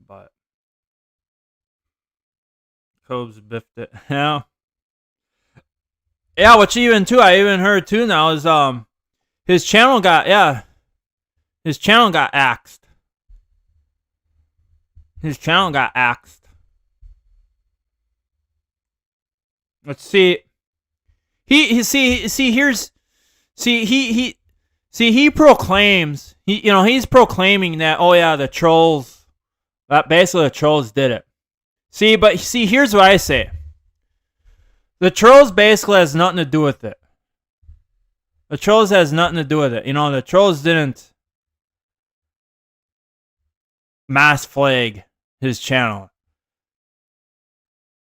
But Cobes biffed it. Yeah. Yeah, which I even heard too now is his channel got axed. His channel got axed. Let's see. he proclaims he's proclaiming that, oh yeah, the trolls, that basically the trolls did it. But here's what I say. The trolls basically has nothing to do with it. The trolls has nothing to do with it. The trolls didn't mass flag his channel.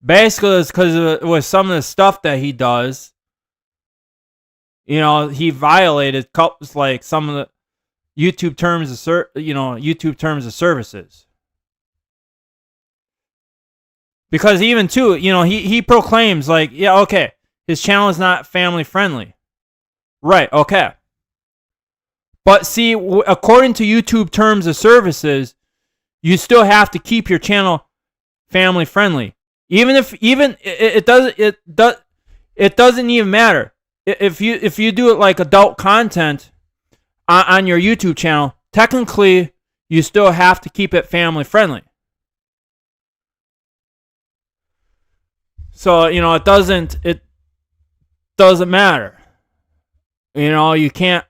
Basically, it's because with some of the stuff that he does, he violated like some of the YouTube terms of services. Because even too, he proclaims like, yeah, okay, his channel is not family friendly. Right, okay. But see, according to YouTube terms of services, you still have to keep your channel family friendly. It doesn't even matter. If you do it like adult content on your YouTube channel, technically you still have to keep it family friendly. So, it doesn't matter. You can't,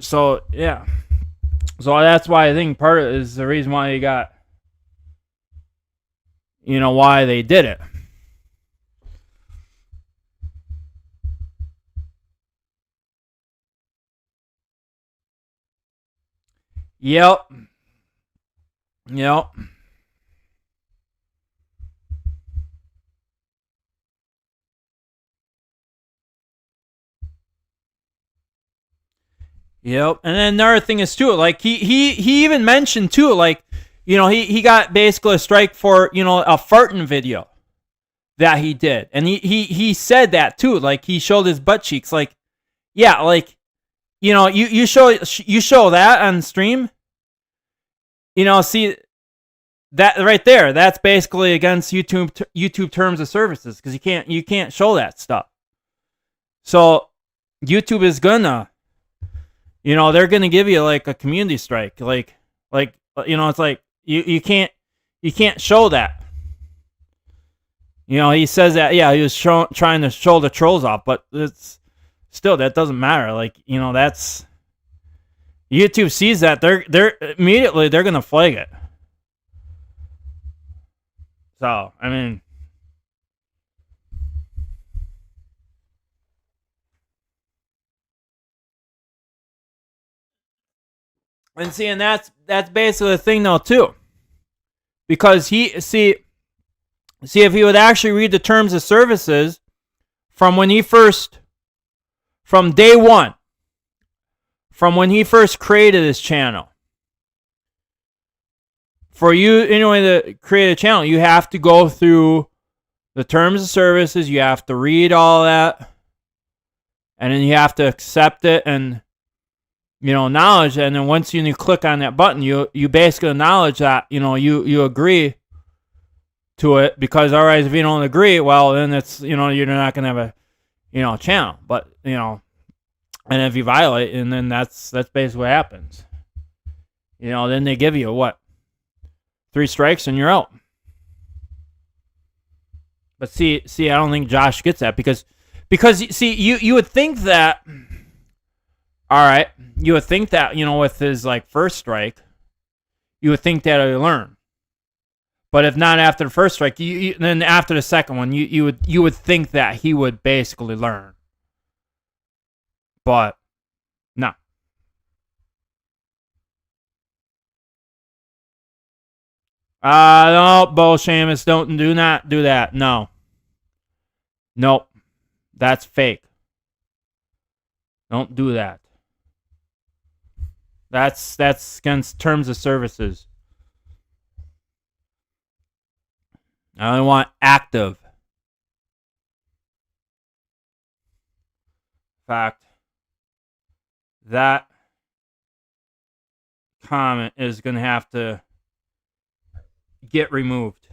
so yeah. So that's why I think part of it is the reason why you got, why they did it. Yep. Yep. And then another thing is too, like he even mentioned too, like, he got basically a strike for, a farting video that he did. And he said that too, like he showed his butt cheeks, like, yeah, like, you show that on stream, see that right there, that's basically against YouTube terms of services, because you can't show that stuff. So YouTube is gonna, they're gonna give you like a community strike, like it's like you can't show that. He says that, yeah, he was trying to show the trolls off, but it's still, that doesn't matter. Like, that's, YouTube sees that, they're immediately they're gonna flag it. So I mean, and that's basically the thing though too, because if he would actually read the terms of services from day one, from when he first created his channel. For you anyway to create a channel, you have to go through the terms of services, you have to read all that, and then you have to accept it and acknowledge it. And then once you click on that button, you basically acknowledge that you agree to it, because otherwise if you don't agree, well, then it's you're not gonna have a channel. But and if you violate, and then that's basically what happens. Then they give you 3 strikes and you're out. But see, I don't think Josh gets that, because see, you would think that, all right, you would think that, with his like first strike, you would think that he'd learn. But if not after the first strike, then after the second one, you would think that he would basically learn. But no. No, Bo Shamus, do not do that. No. Nope. That's fake. Don't do that. That's against terms of services. I only want active. In fact, that comment is going to have to get removed.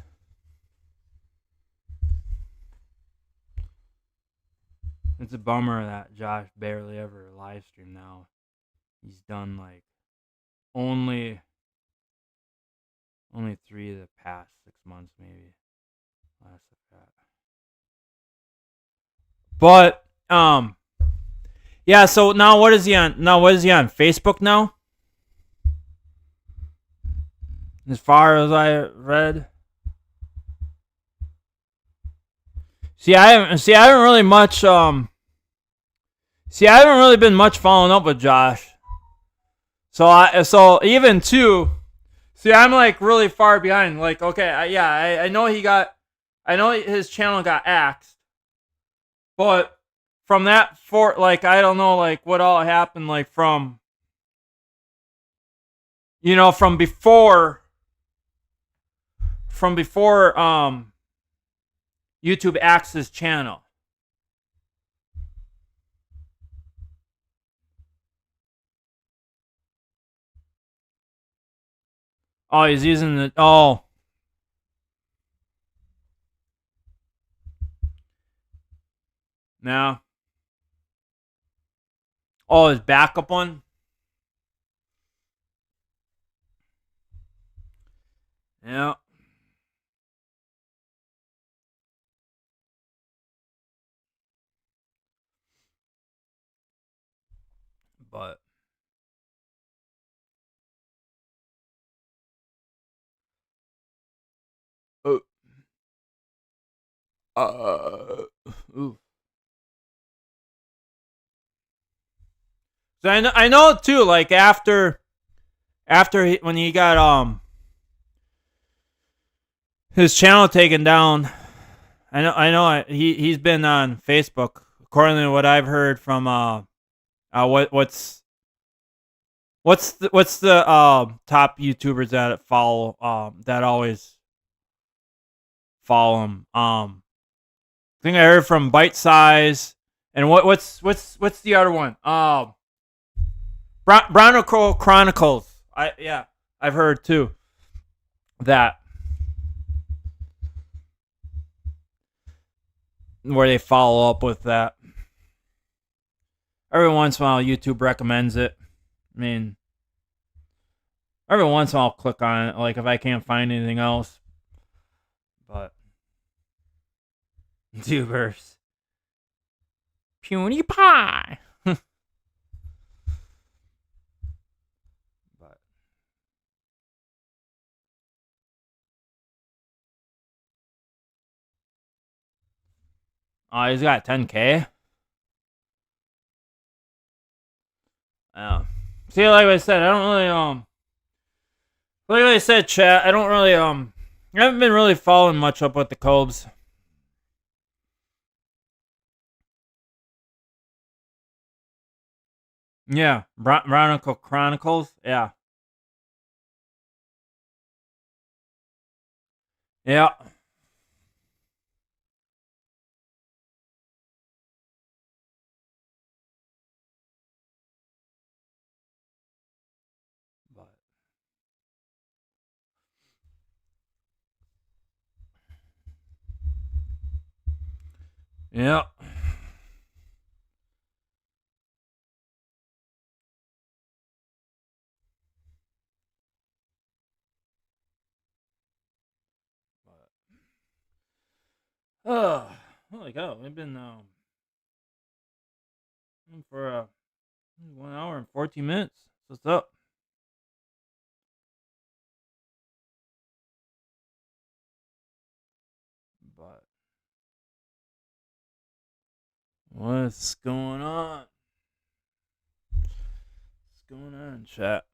It's a bummer that Josh barely ever live stream now. He's done like only 3 of the past 6 months, maybe. Less of that. But yeah. So now what is he on? Now what is he on Facebook now? As far as I read. I haven't really much I haven't really been much following up with Josh. So even too, I'm like really far behind. Like, okay, I know I know his channel got axed, but from that like I don't know like what all happened like from from before YouTube axed his channel. Oh, he's using the now. Oh, his backup one. Yeah. But ooh. Ooh. So I know too. Like after when he got his channel taken down, he's been on Facebook. According to what I've heard from what's the top YouTubers that follow that always follow him. I think I heard from Bite Size and what's the other one? Bronicle Chronicles. I've heard too that where they follow up with that. Every once in a while, YouTube recommends it. I mean, every once in a while, I'll click on it, like if I can't find anything else. But YouTubers, PewDiePie. But he's got 10K. Yeah. See, like I said, I don't really like I said, chat. I don't really I haven't been really following much up with the Cobes. Yeah, Chronicle Chronicles. Yeah. Yeah. But yeah. Oh, holy cow! We've been for 1 hour and 14 minutes. What's up? But what's going on? What's going on, chat?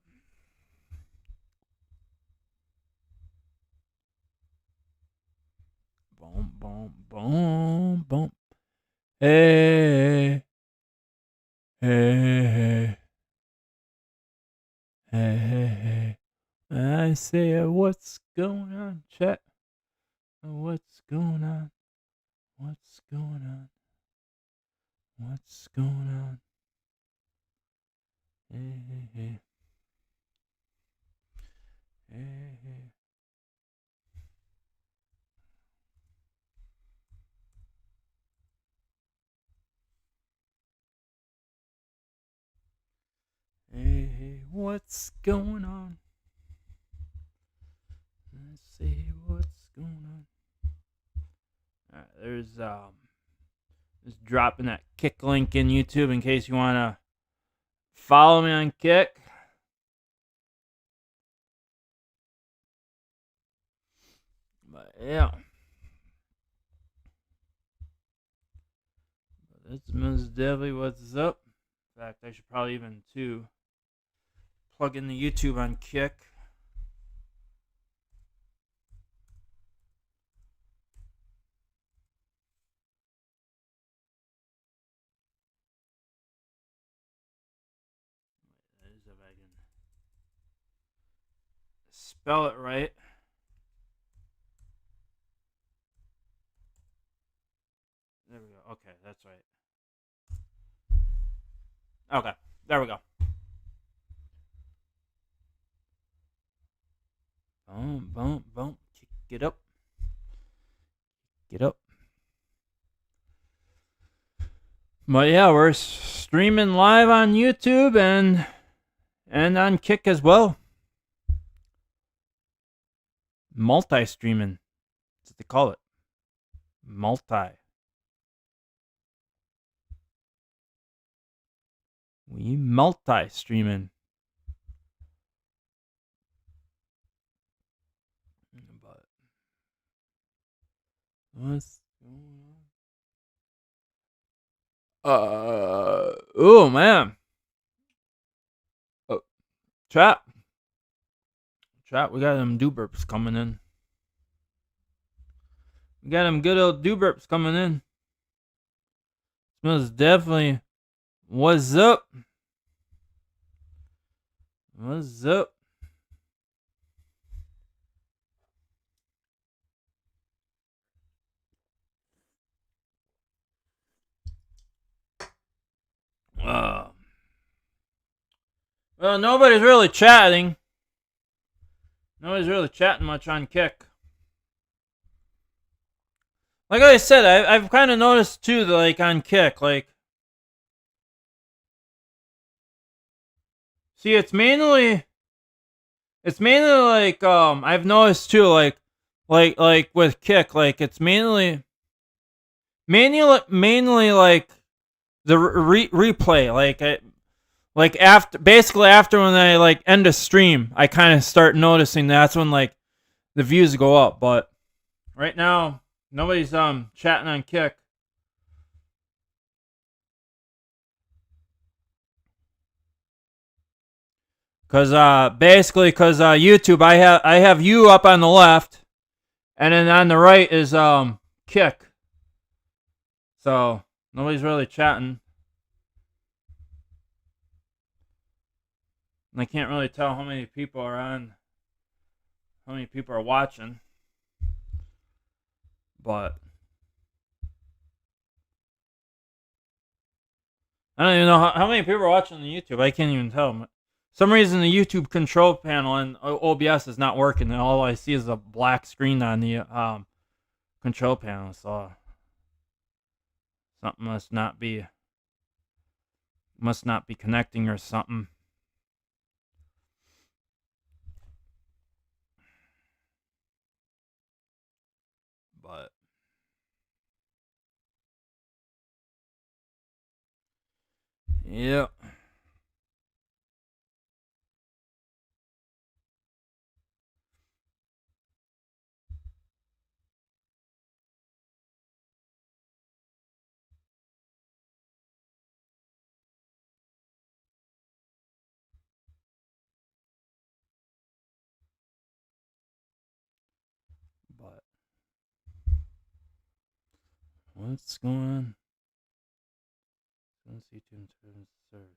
Boom, boom, boom, boom. Hey, hey, hey, hey, hey. I say, what's going on, chat? What's going on? What's going on? What's going on? Hey, hey, hey. Hey, hey. Hey, hey, what's going on? Let's see what's going on. Alright, Just dropping that Kick link in YouTube in case you want to follow me on Kick. But yeah. That's most definitely what's up. In fact, I should probably even plug in the YouTube on Kick. That is if I can spell it right. There we go. Okay, that's right. Okay, there we go. Boom, boom, boom. Get up. Get up. But yeah, we're streaming live on YouTube and on Kick as well. Multi-streaming. That's what they call it. We multi-streaming. But what's going on? Oh man. Oh, chat, we got them do burps coming in. We got them good old do burps coming in. Smells definitely. What's up? What's up? Well, nobody's really chatting. Nobody's really chatting much on Kick. Like I said, I've kind of noticed too, that, like on Kick, like, see, it's mainly like I've noticed too, like with Kick, like it's mainly like the replay, like after when I like end a stream, I kind of start noticing that's when like the views go up. But right now, nobody's chatting on Kick. Cause YouTube, I have you up on the left, and then on the right is Kick. So nobody's really chatting. I can't really tell how many people are watching. But I don't even know how many people are watching on YouTube. I can't even tell. For some reason the YouTube control panel in OBS is not working, and all I see is a black screen on the control panel. So something must not be connecting or something. But yeah. But what's going on? Let's see, service.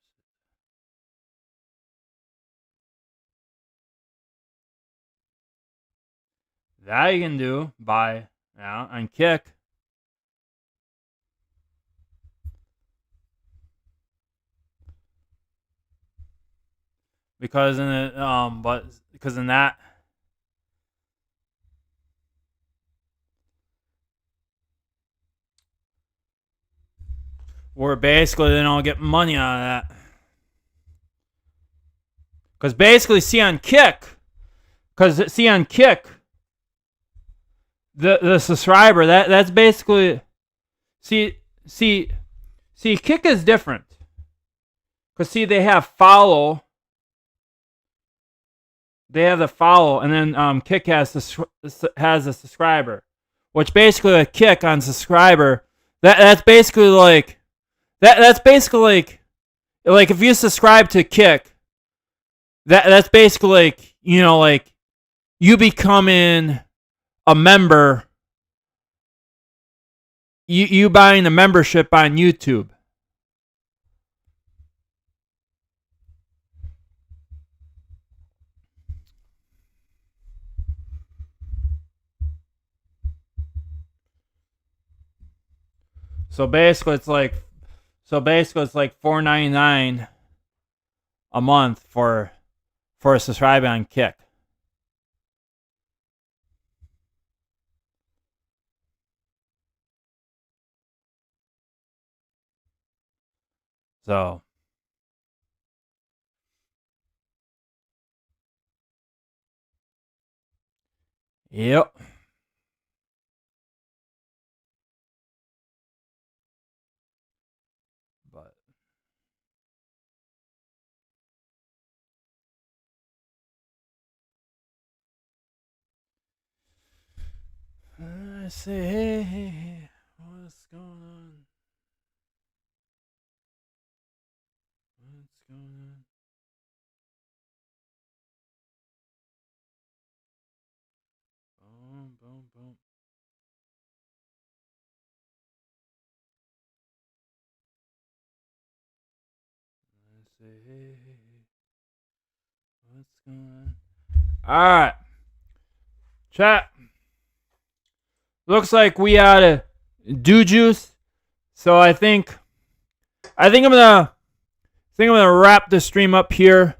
That you can do by on Kick. Because in it, because in that, where basically they don't get money out of that. Because basically, on Kick, the subscriber, that's basically, see, Kick is different. Because, see, they have follow. They have the follow, and then Kick has a subscriber. Which basically a Kick on subscriber, that's basically like, that's basically like if you subscribe to Kick, that's basically like, you know, like you becoming a member, you buying a membership on YouTube. So basically it's like $4.99 a month for a subscriber on Kick. So yep. But I say, hey, what's going on? What's going on? Boom, boom, boom. I say, hey, what's going on? All right, chat. Looks like we out of do juice. So I think I'm gonna wrap the stream up here.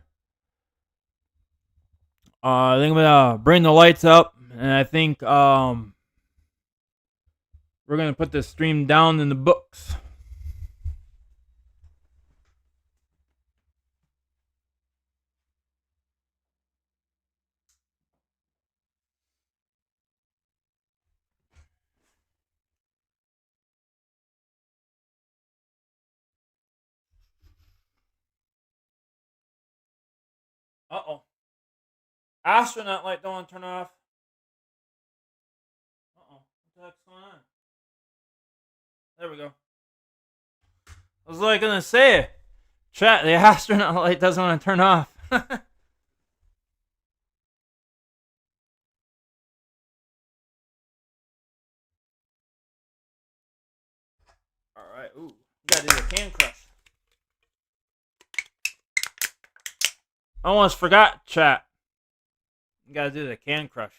I think I'm gonna bring the lights up, and I think we're gonna put the stream down in the books. Uh-oh. Astronaut light don't want to turn off. Uh-oh. What the heck's going on? There we go. I was like gonna say, chat, the astronaut light doesn't want to turn off. Alright, ooh. Gotta do the can crush. I almost forgot, chat. You gotta do the can crush.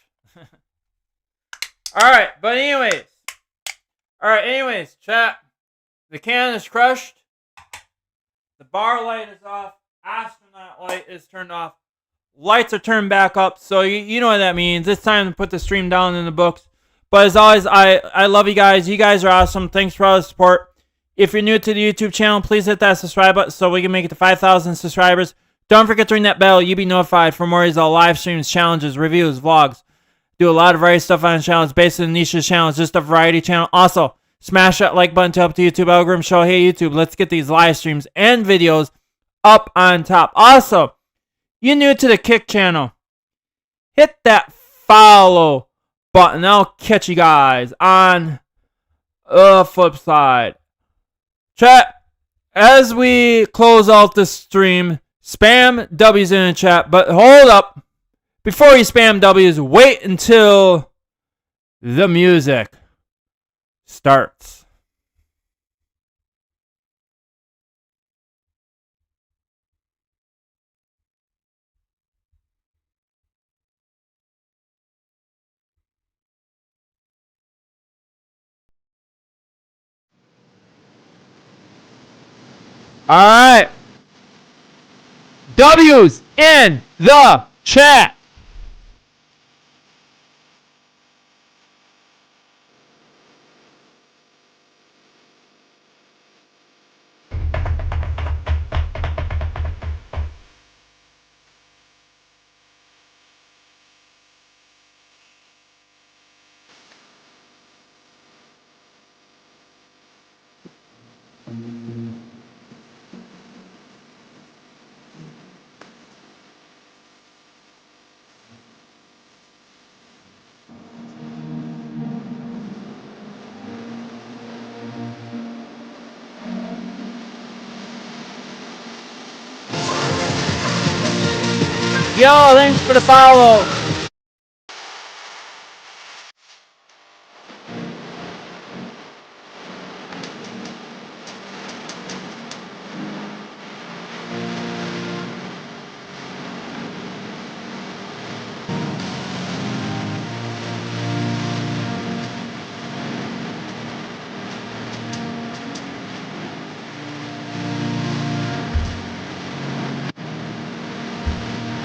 Alright, but anyways. Chat. The can is crushed. The bar light is off. Astronaut light is turned off. Lights are turned back up. So you know what that means. It's time to put the stream down in the books. But as always, I love you guys. You guys are awesome. Thanks for all the support. If you're new to the YouTube channel, please hit that subscribe button so we can make it to 5,000 subscribers. Don't forget to ring that bell. You'll be notified for more of these live streams, challenges, reviews, vlogs. Do a lot of variety stuff on the channel. It's based on the niche of the channel. It's just a variety channel. Also, smash that like button to help the YouTube algorithm show, hey YouTube, let's get these live streams and videos up on top. Also, you're new to the Kick channel, hit that follow button. I'll catch you guys on the flip side. Chat, as we close out the stream, spam W's in the chat, but hold up. Before you spam W's, wait until the music starts. Alright. W's in the chat. Yo, thanks for the follow.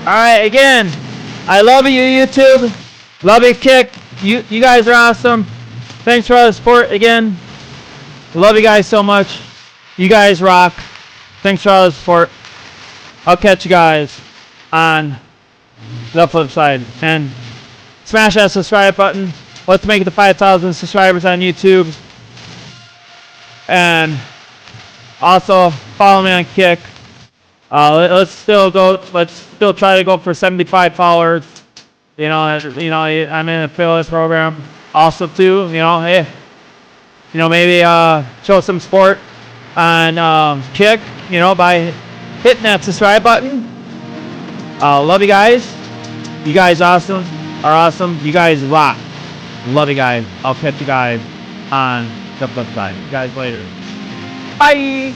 Alright, again, I love you, YouTube. Love you, Kick. You guys are awesome. Thanks for all the support again. Love you guys so much. You guys rock. Thanks for all the support. I'll catch you guys on the flip side. And smash that subscribe button. Let's make it to 5,000 subscribers on YouTube. And also follow me on Kick. Let's still try to go for 75 followers. I'm in an affiliate program also too. Hey, maybe show some support on Kick. By hitting that subscribe button. Love you guys. You guys are awesome. You guys rock. Love you guys. I'll catch you guys on the flip side. You guys later. Bye.